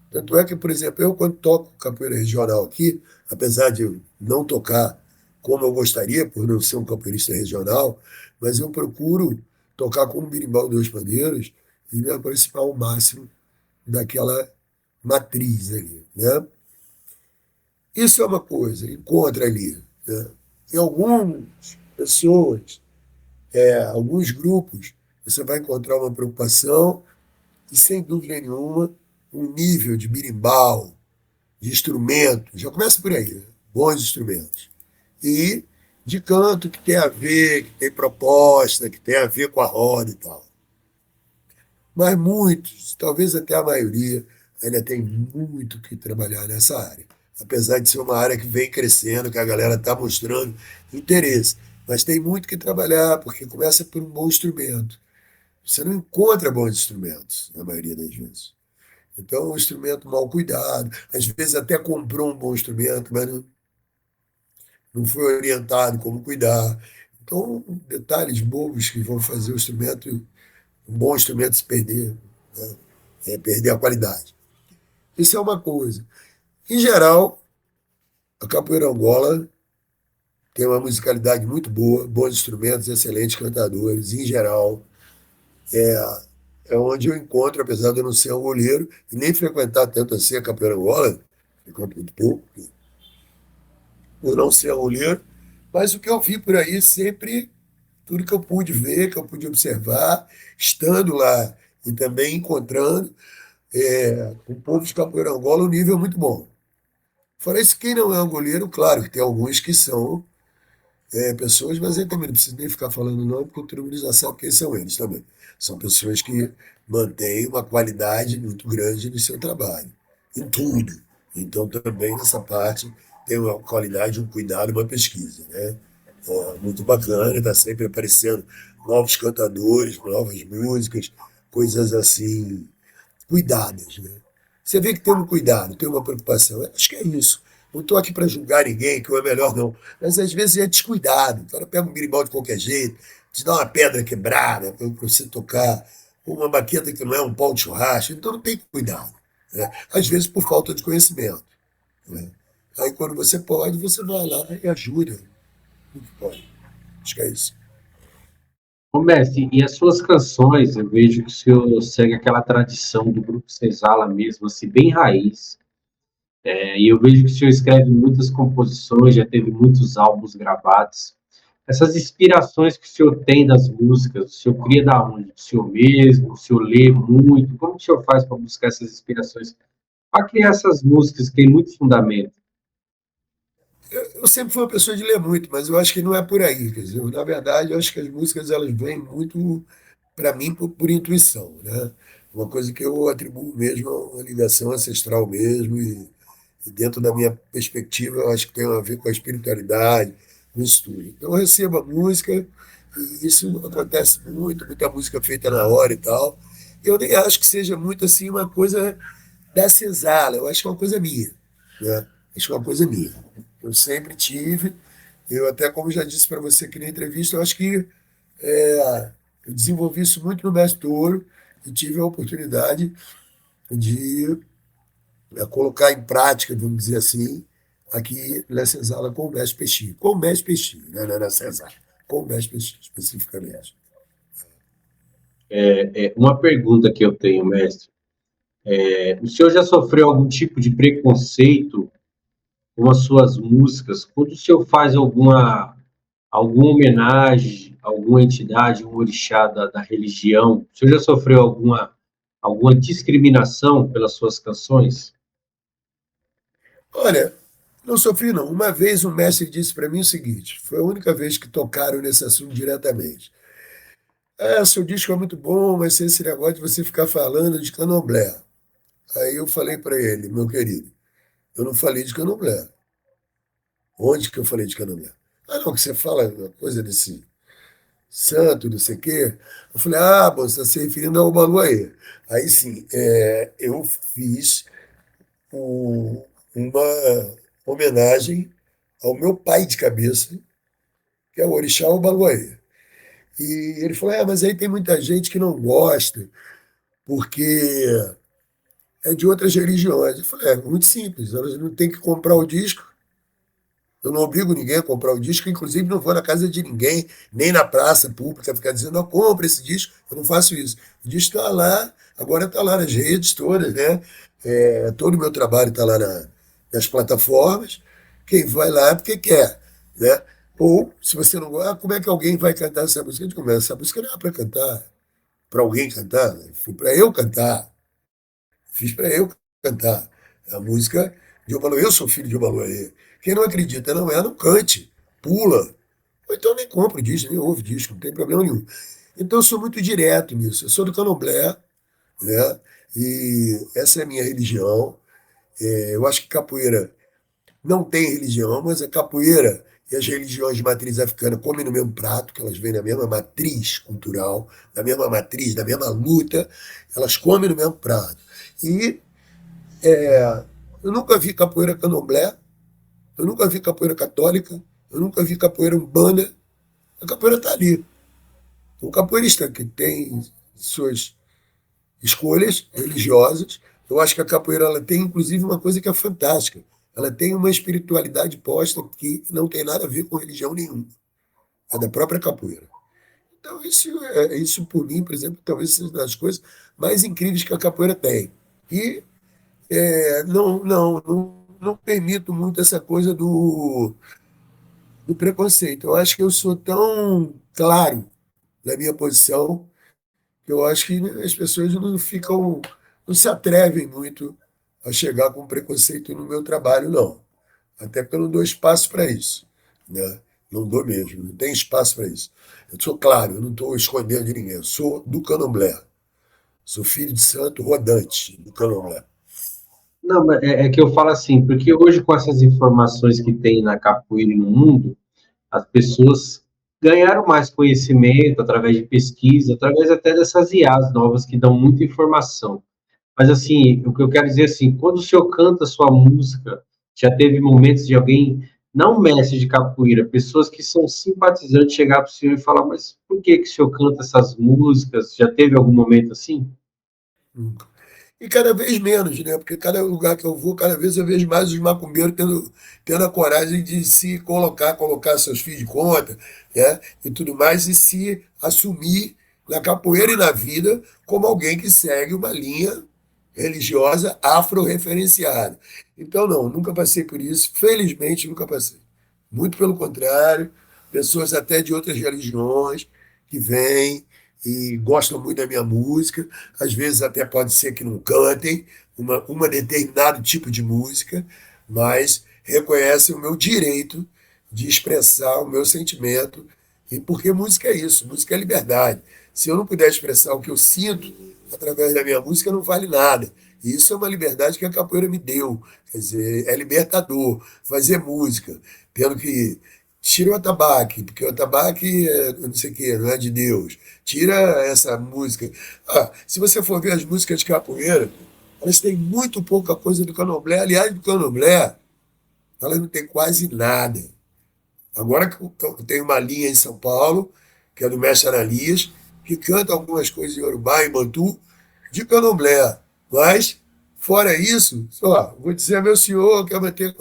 Tanto é que, por exemplo, eu quando toco capoeira regional aqui, apesar de eu não tocar como eu gostaria, por não ser um capoeirista regional, mas eu procuro tocar com um berimbau dois pandeiros e me aproximar ao máximo daquela matriz ali, né? Isso é uma coisa, encontra ali, né? Em algumas pessoas, alguns grupos, você vai encontrar uma preocupação e, sem dúvida nenhuma, um nível de berimbau, de instrumento, já começa por aí, né? Bons instrumentos. E de canto que tem a ver, que tem proposta, que tem a ver com a roda e tal. Mas muitos, talvez até a maioria, ainda tem muito que trabalhar nessa área. Apesar de ser uma área que vem crescendo, que a galera está mostrando interesse. Mas tem muito que trabalhar, porque começa por um bom instrumento. Você não encontra bons instrumentos, na maioria das vezes. Então, um instrumento mal cuidado, às vezes até comprou um bom instrumento, mas não foi orientado como cuidar. Então, detalhes bobos que vão fazer o instrumento, um bom instrumento se perder, né? Perder a qualidade. Isso é uma coisa. Em geral, a capoeira Angola tem uma musicalidade muito boa, bons instrumentos, excelentes cantadores. Em geral, é onde eu encontro, apesar de eu não ser um goleiro e nem frequentar tanto assim a capoeira Angola, frequento muito pouco, por não ser um goleiro, mas o que eu vi por aí sempre, tudo que eu pude ver, que eu pude observar, estando lá e também encontrando, com o povo de capoeira Angola, um nível muito bom. Fora isso, quem não é um goleiro, claro que tem alguns que são pessoas, mas eu também não preciso nem ficar falando não, porque todo mundo já sabe quem são eles também. São pessoas que mantêm uma qualidade muito grande no seu trabalho, em tudo. Então, também nessa parte tem uma qualidade, um cuidado, uma pesquisa, né? Muito bacana, está sempre aparecendo novos cantadores, novas músicas, coisas assim cuidadas, né? Você vê que tem um cuidado, tem uma preocupação. Eu acho que é isso. Não estou aqui para julgar ninguém, que um é melhor, não. Mas às vezes é descuidado. O cara pega um berimbau de qualquer jeito, te dá uma pedra quebrada para você tocar, uma baqueta que não é um pau de churrasco. Então não tem cuidado, né? Às vezes por falta de conhecimento, né? Aí quando você pode, você vai lá e ajuda. Pode. Acho que é isso. Ô, mestre, e as suas canções, eu vejo que o senhor segue aquela tradição do Grupo Senzala mesmo, assim, bem raiz. E eu vejo que o senhor escreve muitas composições, já teve muitos álbuns gravados. Essas inspirações que o senhor tem das músicas, o senhor cria da onde? Do senhor mesmo? O senhor lê muito? Como que o senhor faz para buscar essas inspirações? Para criar essas músicas que têm muito fundamento. Eu sempre fui uma pessoa de ler muito, mas eu acho que não é por aí. Quer dizer, na verdade, eu acho que as músicas elas vêm muito para mim por intuição, né? Uma coisa que eu atribuo mesmo a uma ligação ancestral mesmo e dentro da minha perspectiva eu acho que tem a ver com a espiritualidade, com isso tudo. Então eu recebo a música e isso acontece muito, muita música feita na hora e tal. Eu nem acho que seja muito assim uma coisa da senzala, eu acho que é uma coisa minha, né? Acho que é uma coisa minha. Eu sempre tive, eu até como já disse para você aqui na entrevista, eu acho que eu desenvolvi isso muito no Mestre Touro e tive a oportunidade de colocar em prática, vamos dizer assim, aqui na Senzala com o Mestre Peixinho. Com o Mestre Peixinho, né? Não é na Senzala, com o Mestre Peixinho, especificamente. Uma pergunta que eu tenho, mestre. O senhor já sofreu algum tipo de preconceito com as suas músicas? Quando o senhor faz alguma homenagem a alguma entidade, um orixá da religião, o senhor já sofreu alguma discriminação pelas suas canções? Olha, não sofri não. Uma vez um mestre disse para mim o seguinte, foi a única vez que tocaram nesse assunto diretamente. Seu disco é muito bom, mas sem esse negócio de você ficar falando de candomblé. Aí eu falei para ele, meu querido, eu não falei de candomblé. Onde que eu falei de candomblé? Ah, não, que você fala uma coisa desse santo, não sei o quê. Eu falei, bom, você está se referindo ao Baluaê. Aí sim, eu fiz uma homenagem ao meu pai de cabeça, que é o Orixá Obaluaê. E ele falou, mas aí tem muita gente que não gosta, porque é de outras religiões. Eu falei, muito simples, elas não têm que comprar o disco, eu não obrigo ninguém a comprar o disco, inclusive não vou na casa de ninguém, nem na praça pública, ficar dizendo, não, compra esse disco, eu não faço isso. O disco está lá, agora está lá nas redes todas, né? Todo o meu trabalho está lá nas plataformas, quem vai lá é porque quer, né? Ou, se você não gosta, como é que alguém vai cantar essa música? A gente começa, essa música não é para cantar, para alguém cantar, né? Foi para eu cantar, fiz para eu cantar. A música de Obaluayê, eu sou filho de Obaluayê. Quem não acredita, não cante, pula. Ou então nem compro disco, nem ouvo disco, não tem problema nenhum. Então eu sou muito direto nisso. Eu sou do candomblé, né? E essa é a minha religião. Eu acho que capoeira não tem religião, mas a capoeira e as religiões de matriz africana comem no mesmo prato, que elas vêm na mesma matriz cultural, na mesma matriz, na mesma luta, elas comem no mesmo prato. E eu nunca vi capoeira candomblé, eu nunca vi capoeira católica, eu nunca vi capoeira umbanda. A capoeira está ali. O capoeirista que tem suas escolhas religiosas, eu acho que a capoeira ela tem inclusive uma coisa que é fantástica. Ela tem uma espiritualidade posta que não tem nada a ver com religião nenhuma. É da própria capoeira. Então, isso por mim, por exemplo, talvez seja uma das coisas mais incríveis que a capoeira tem. E não permito muito essa coisa do preconceito. Eu acho que eu sou tão claro na minha posição que eu acho que as pessoas não se atrevem muito a chegar com preconceito no meu trabalho, não. Até porque eu não dou espaço para isso, né? Não dou mesmo, não tem espaço para isso. Eu sou claro, eu não estou escondendo de ninguém, eu sou do candomblé. Sou filho de santo rodante do candomblé. Não, mas é que eu falo assim, porque hoje com essas informações que tem na capoeira e no mundo, as pessoas ganharam mais conhecimento através de pesquisa, através até dessas IAs novas que dão muita informação. Mas assim, o que eu quero dizer assim, quando o senhor canta sua música, já teve momentos de alguém, não mestre de capoeira, pessoas que são simpatizantes chegar para o senhor e falar, mas por que que o senhor canta essas músicas? Já teve algum momento assim? Nunca. E cada vez menos, né? Porque cada lugar que eu vou, cada vez eu vejo mais os macumbeiros tendo a coragem de se colocar seus filhos de conta, né? E tudo mais, e se assumir na capoeira e na vida como alguém que segue uma linha religiosa afro-referenciada. Então, não, nunca passei por isso. Felizmente, nunca passei. Muito pelo contrário, pessoas até de outras religiões que vêm e gostam muito da minha música, às vezes até pode ser que não cantem uma determinado tipo de música, mas reconhecem o meu direito de expressar o meu sentimento, e porque música é isso, música é liberdade. Se eu não puder expressar o que eu sinto através da minha música, não vale nada. E isso é uma liberdade que a capoeira me deu. Quer dizer, é libertador fazer música, tendo que tira o atabaque, porque o atabaque é não sei o quê, não é de Deus. Tira essa música. Se você for ver as músicas de capoeira, elas têm muito pouca coisa do candomblé. Aliás, do candomblé, elas não têm quase nada. Agora que eu tenho uma linha em São Paulo, que é do Mestre Ananias, que canta algumas coisas em Yorubá e Bantu, de candomblé. Mas, fora isso, só, vou dizer a meu senhor que é bater.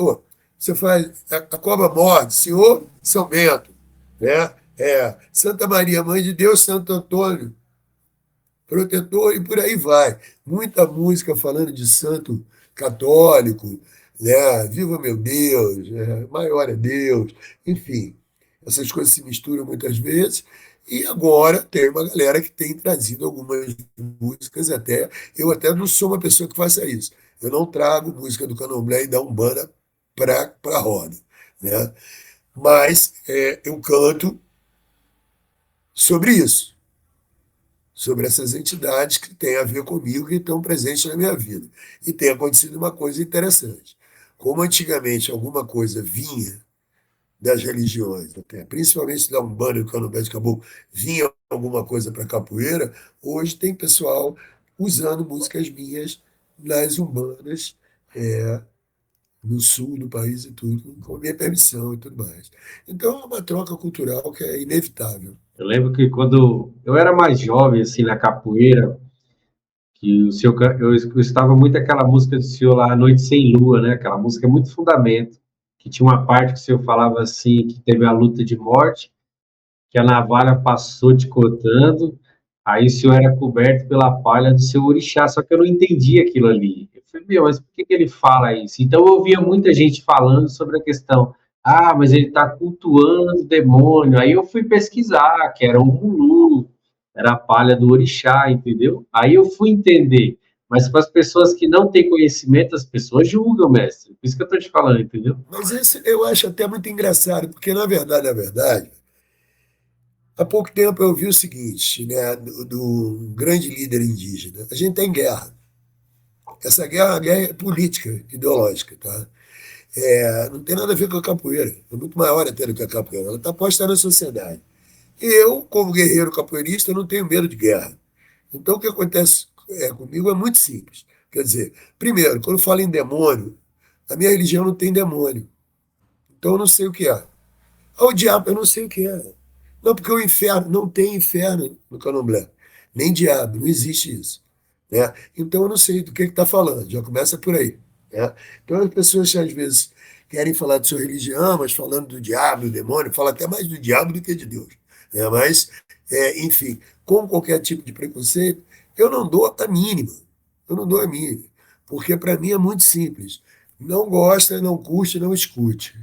Você faz a cobra morde, senhor São Bento, né? Santa Maria, Mãe de Deus, Santo Antônio, protetor, e por aí vai. Muita música falando de santo católico, né? Viva meu Deus, maior é Deus, enfim. Essas coisas se misturam muitas vezes. E agora tem uma galera que tem trazido algumas músicas até. Eu até não sou uma pessoa que faça isso. Eu não trago música do candomblé e da Umbanda para a roda, né? Mas eu canto sobre isso, sobre essas entidades que têm a ver comigo, que estão presentes na minha vida. E tem acontecido uma coisa interessante. Como antigamente alguma coisa vinha das religiões, até, principalmente da Umbanda e do Candomblé de Caboclo, vinha alguma coisa para capoeira, hoje tem pessoal usando músicas minhas nas Umbandas, no sul do país e tudo, com a minha permissão e tudo mais. Então é uma troca cultural que é inevitável. Eu lembro que quando eu era mais jovem, assim, na capoeira, que o senhor, eu estava muito aquela música do senhor lá, A Noite Sem Lua, né? Aquela música é muito fundamento, que tinha uma parte que o senhor falava assim, que teve a luta de morte, que a navalha passou te cortando, aí o senhor era coberto pela palha do seu orixá, só que eu não entendi aquilo ali. Eu falei, meu, mas por que que ele fala isso? Então eu ouvia muita gente falando sobre a questão, mas ele está cultuando o demônio. Aí eu fui pesquisar, que era o Mulu, era a palha do orixá, entendeu? Aí eu fui entender. Mas para as pessoas que não têm conhecimento, as pessoas julgam, mestre. Por isso que eu estou te falando, entendeu? Mas isso eu acho até muito engraçado, porque na verdade, Há pouco tempo eu vi o seguinte, né, do grande líder indígena. A gente está em guerra. Essa guerra é uma guerra política, ideológica, tá? Não tem nada a ver com a capoeira. É muito maior até do que a capoeira. Ela está posta na sociedade. Eu, como guerreiro capoeirista, não tenho medo de guerra. Então, o que acontece comigo é muito simples. Quer dizer, primeiro, quando falo em demônio, a minha religião não tem demônio. Então, eu não sei o que é. O diabo, eu não sei o que é. Não, porque o inferno, não tem inferno no candomblé. Nem diabo, não existe isso. Né? Então, eu não sei do que está falando. Já começa por aí. Né? Então, as pessoas às vezes querem falar de sua religião, mas falando do diabo, do demônio, fala até mais do diabo do que de Deus. Né? Mas, enfim, com qualquer tipo de preconceito, eu não dou a mínima. Eu não dou a mínima. Porque para mim é muito simples. Não gosta, não curte, não escute.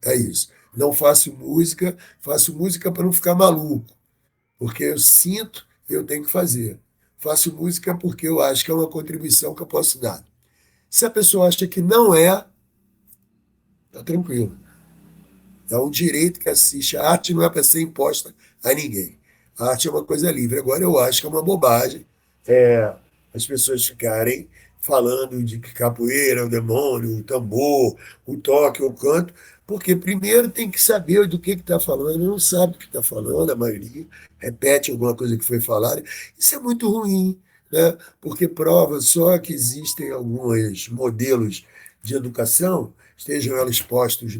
É isso. Não faço música para não ficar maluco, porque eu sinto e eu tenho que fazer. Faço música porque eu acho que é uma contribuição que eu posso dar. Se a pessoa acha que não é, tá tranquilo. É um direito que assiste. A arte não é para ser imposta a ninguém. A arte é uma coisa livre. Agora, eu acho que é uma bobagem as pessoas ficarem falando de que capoeira é o demônio, o tambor, o toque, o canto, porque primeiro tem que saber do que está falando, não sabe do que está falando, a maioria repete alguma coisa que foi falada. Isso é muito ruim, né? Porque prova só que existem alguns modelos de educação, estejam elas postos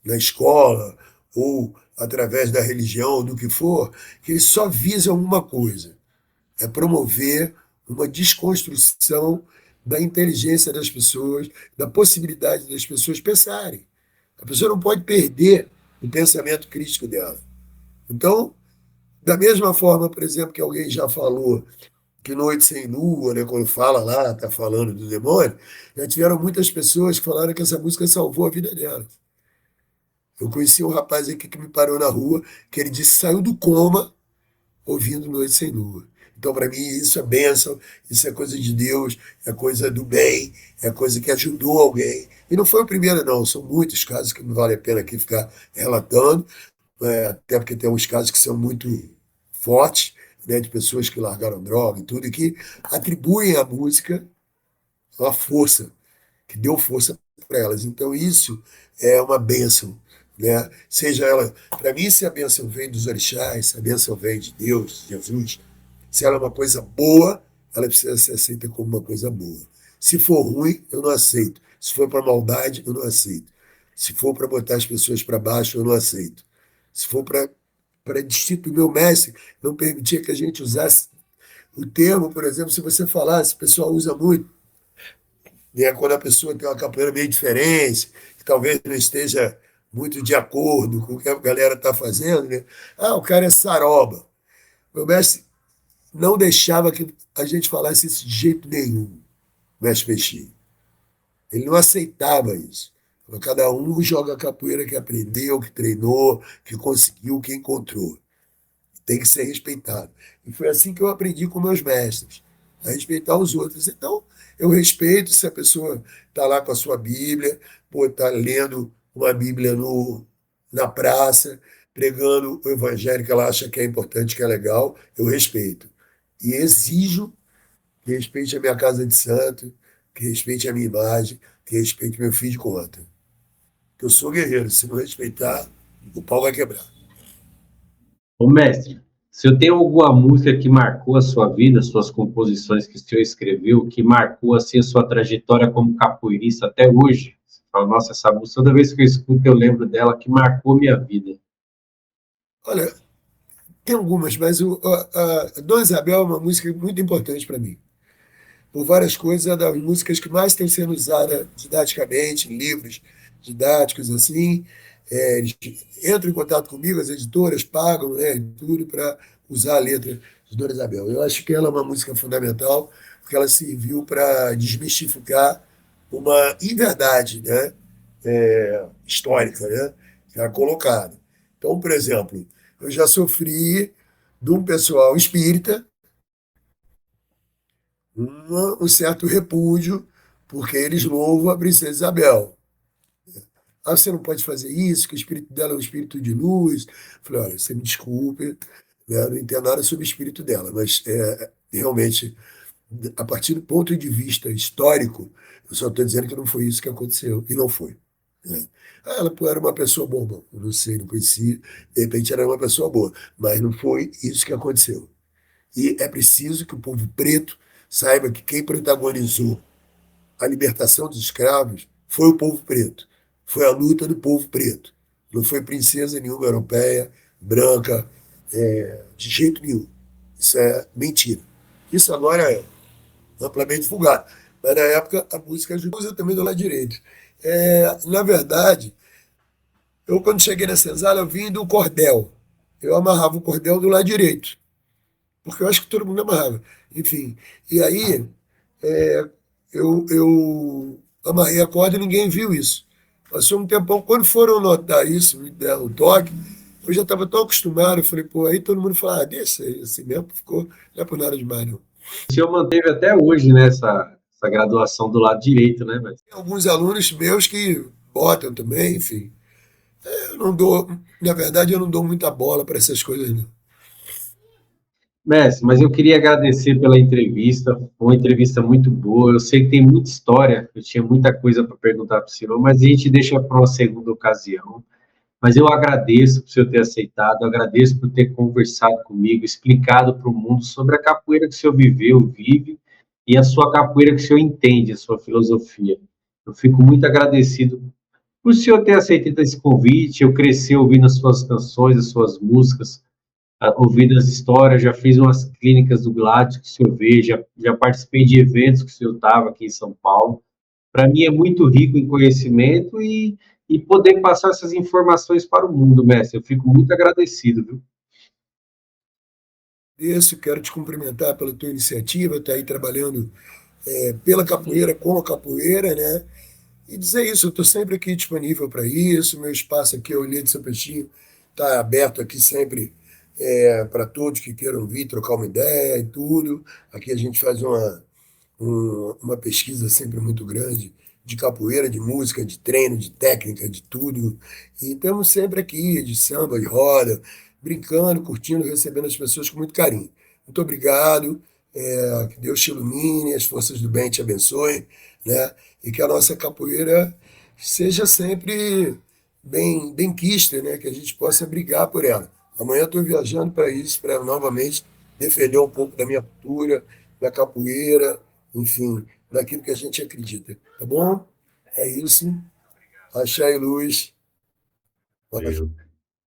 na escola ou através da religião, do que for, que eles só visam uma coisa: é promover uma desconstrução da inteligência das pessoas, da possibilidade das pessoas pensarem. A pessoa não pode perder o pensamento crítico dela. Então, da mesma forma, por exemplo, que alguém já falou que Noite Sem Lua, né, quando fala lá, está falando do demônio, já tiveram muitas pessoas que falaram que essa música salvou a vida delas. Eu conheci um rapaz aqui que me parou na rua, que ele disse que saiu do coma ouvindo Noite Sem Lua. Então, para mim, isso é bênção, isso é coisa de Deus, é coisa do bem, é coisa que ajudou alguém. E não foi o primeiro, não, são muitos casos que não vale a pena aqui ficar relatando, até porque tem uns casos que são muito fortes, né, de pessoas que largaram droga e tudo, e que atribuem à música uma força, que deu força para elas. Então, isso é uma bênção. Né? Seja ela, para mim, se a bênção vem dos orixás, se a bênção vem de Deus, Jesus, se ela é uma coisa boa, ela precisa ser aceita como uma coisa boa. Se for ruim, eu não aceito. Se for para maldade, eu não aceito. Se for para botar as pessoas para baixo, eu não aceito. Se for para destituir meu mestre, não permitia que a gente usasse o termo, por exemplo, se você falasse, o pessoal usa muito, né, quando a pessoa tem uma capoeira meio diferente, que talvez não esteja muito de acordo com o que a galera está fazendo, né? Ah, o cara é saroba. Meu mestre não deixava que a gente falasse isso de jeito nenhum, mestre Peixinho. Ele não aceitava isso. Cada um joga a capoeira que aprendeu, que treinou, que conseguiu, que encontrou. Tem que ser respeitado. E foi assim que eu aprendi com meus mestres, a respeitar os outros. Então, eu respeito se a pessoa está lá com a sua Bíblia, está lendo uma Bíblia na praça, pregando o evangelho que ela acha que é importante, que é legal, eu respeito. E exijo que respeite a minha casa de santo, que respeite a minha imagem, que respeite meu filho de conta. Que eu sou guerreiro, se não respeitar, o pau vai quebrar. Ô, mestre, se eu tenho alguma música que marcou a sua vida, suas composições que o senhor escreveu, que marcou assim a sua trajetória como capoeirista até hoje, você fala, nossa, essa música, toda vez que eu escuto, eu lembro dela, que marcou minha vida. Olha, tem algumas, mas a Dona Isabel é uma música muito importante para mim. Por várias coisas, é das músicas que mais tem sendo usada didaticamente, em livros didáticos, assim. Eles entram em contato comigo, as editoras pagam, né, tudo para usar a letra de Dona Isabel. Eu acho que ela é uma música fundamental, porque ela serviu para desmistificar uma inverdade, né, histórica, né, que era colocada. Então, por exemplo, eu já sofri de um pessoal espírita um certo repúdio, porque eles louvam a princesa Isabel. Ah, você não pode fazer isso, que o espírito dela é um espírito de luz. Falei, olha, você me desculpe, né, não entendo nada sobre o espírito dela, mas realmente, a partir do ponto de vista histórico, eu só estou dizendo que não foi isso que aconteceu, e não foi. Né? Ah, ela era uma pessoa boa, bom, eu não sei, não conhecia, de repente era uma pessoa boa, mas não foi isso que aconteceu. E é preciso que o povo preto saiba que quem protagonizou a libertação dos escravos foi o povo preto. Foi a luta do povo preto. Não foi princesa nenhuma europeia, branca, de jeito nenhum. Isso é mentira. Isso agora é amplamente divulgado. Mas na época a música usa também do lado direito. Na verdade, eu quando cheguei na senzala, eu vim do cordel. Eu amarrava o cordel do lado direito, porque eu acho que todo mundo amarrava. Enfim, e aí é, eu amarrei a corda e ninguém viu isso. Passou um tempão, quando foram notar isso, me deram um toque, eu já estava tão acostumado, eu falei, pô, aí todo mundo fala, ah, deixa aí, assim mesmo, ficou, não é por nada demais, não. O senhor manteve até hoje, né, essa graduação do lado direito, né, mestre? Tem alguns alunos meus que botam também, enfim. Eu não dou, na verdade, eu não dou muita bola para essas coisas, não. Mestre, mas eu queria agradecer pela entrevista, foi uma entrevista muito boa. Eu sei que tem muita história, eu tinha muita coisa para perguntar para o senhor, mas a gente deixa para uma segunda ocasião. Mas eu agradeço por o senhor ter aceitado, eu agradeço por ter conversado comigo, explicado para o mundo sobre a capoeira que o senhor viveu, vive, e a sua capoeira que o senhor entende, a sua filosofia. Eu fico muito agradecido por o senhor ter aceitado esse convite. Eu cresci ouvindo as suas canções, as suas músicas, ouvindo as histórias, já fiz umas clínicas do Gladys que o senhor vê, já participei de eventos que o senhor estava aqui em São Paulo. Para mim é muito rico em conhecimento e poder passar essas informações para o mundo, mestre. Eu fico muito agradecido, viu? Isso, quero te cumprimentar pela tua iniciativa, estar aí trabalhando pela capoeira, com a capoeira, né? E dizer isso, eu estou sempre aqui disponível para isso, meu espaço aqui, o Ilha de São Peixinho, está aberto aqui sempre para todos que queiram vir, trocar uma ideia e tudo. Aqui a gente faz uma pesquisa sempre muito grande de capoeira, de música, de treino, de técnica, de tudo. E estamos sempre aqui, de samba, de roda, brincando, curtindo, recebendo as pessoas com muito carinho. Muito obrigado, que Deus te ilumine, as forças do bem te abençoem, né? E que a nossa capoeira seja sempre bem quista, né? Que a gente possa brigar por ela. Amanhã eu estou viajando para isso, para novamente defender um pouco da minha cultura, da capoeira, enfim, daquilo que a gente acredita. Tá bom? É isso. Axé e luz. Valeu.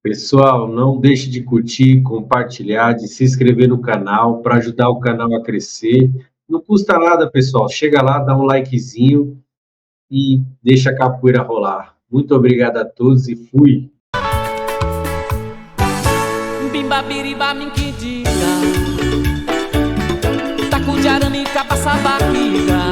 Pessoal, não deixe de curtir, compartilhar, de se inscrever no canal para ajudar o canal a crescer. Não custa nada, pessoal. Chega lá, dá um likezinho e deixa a capoeira rolar. Muito obrigado a todos e fui! Bimba biriba minquidiga Tacu de arame cabaça barriga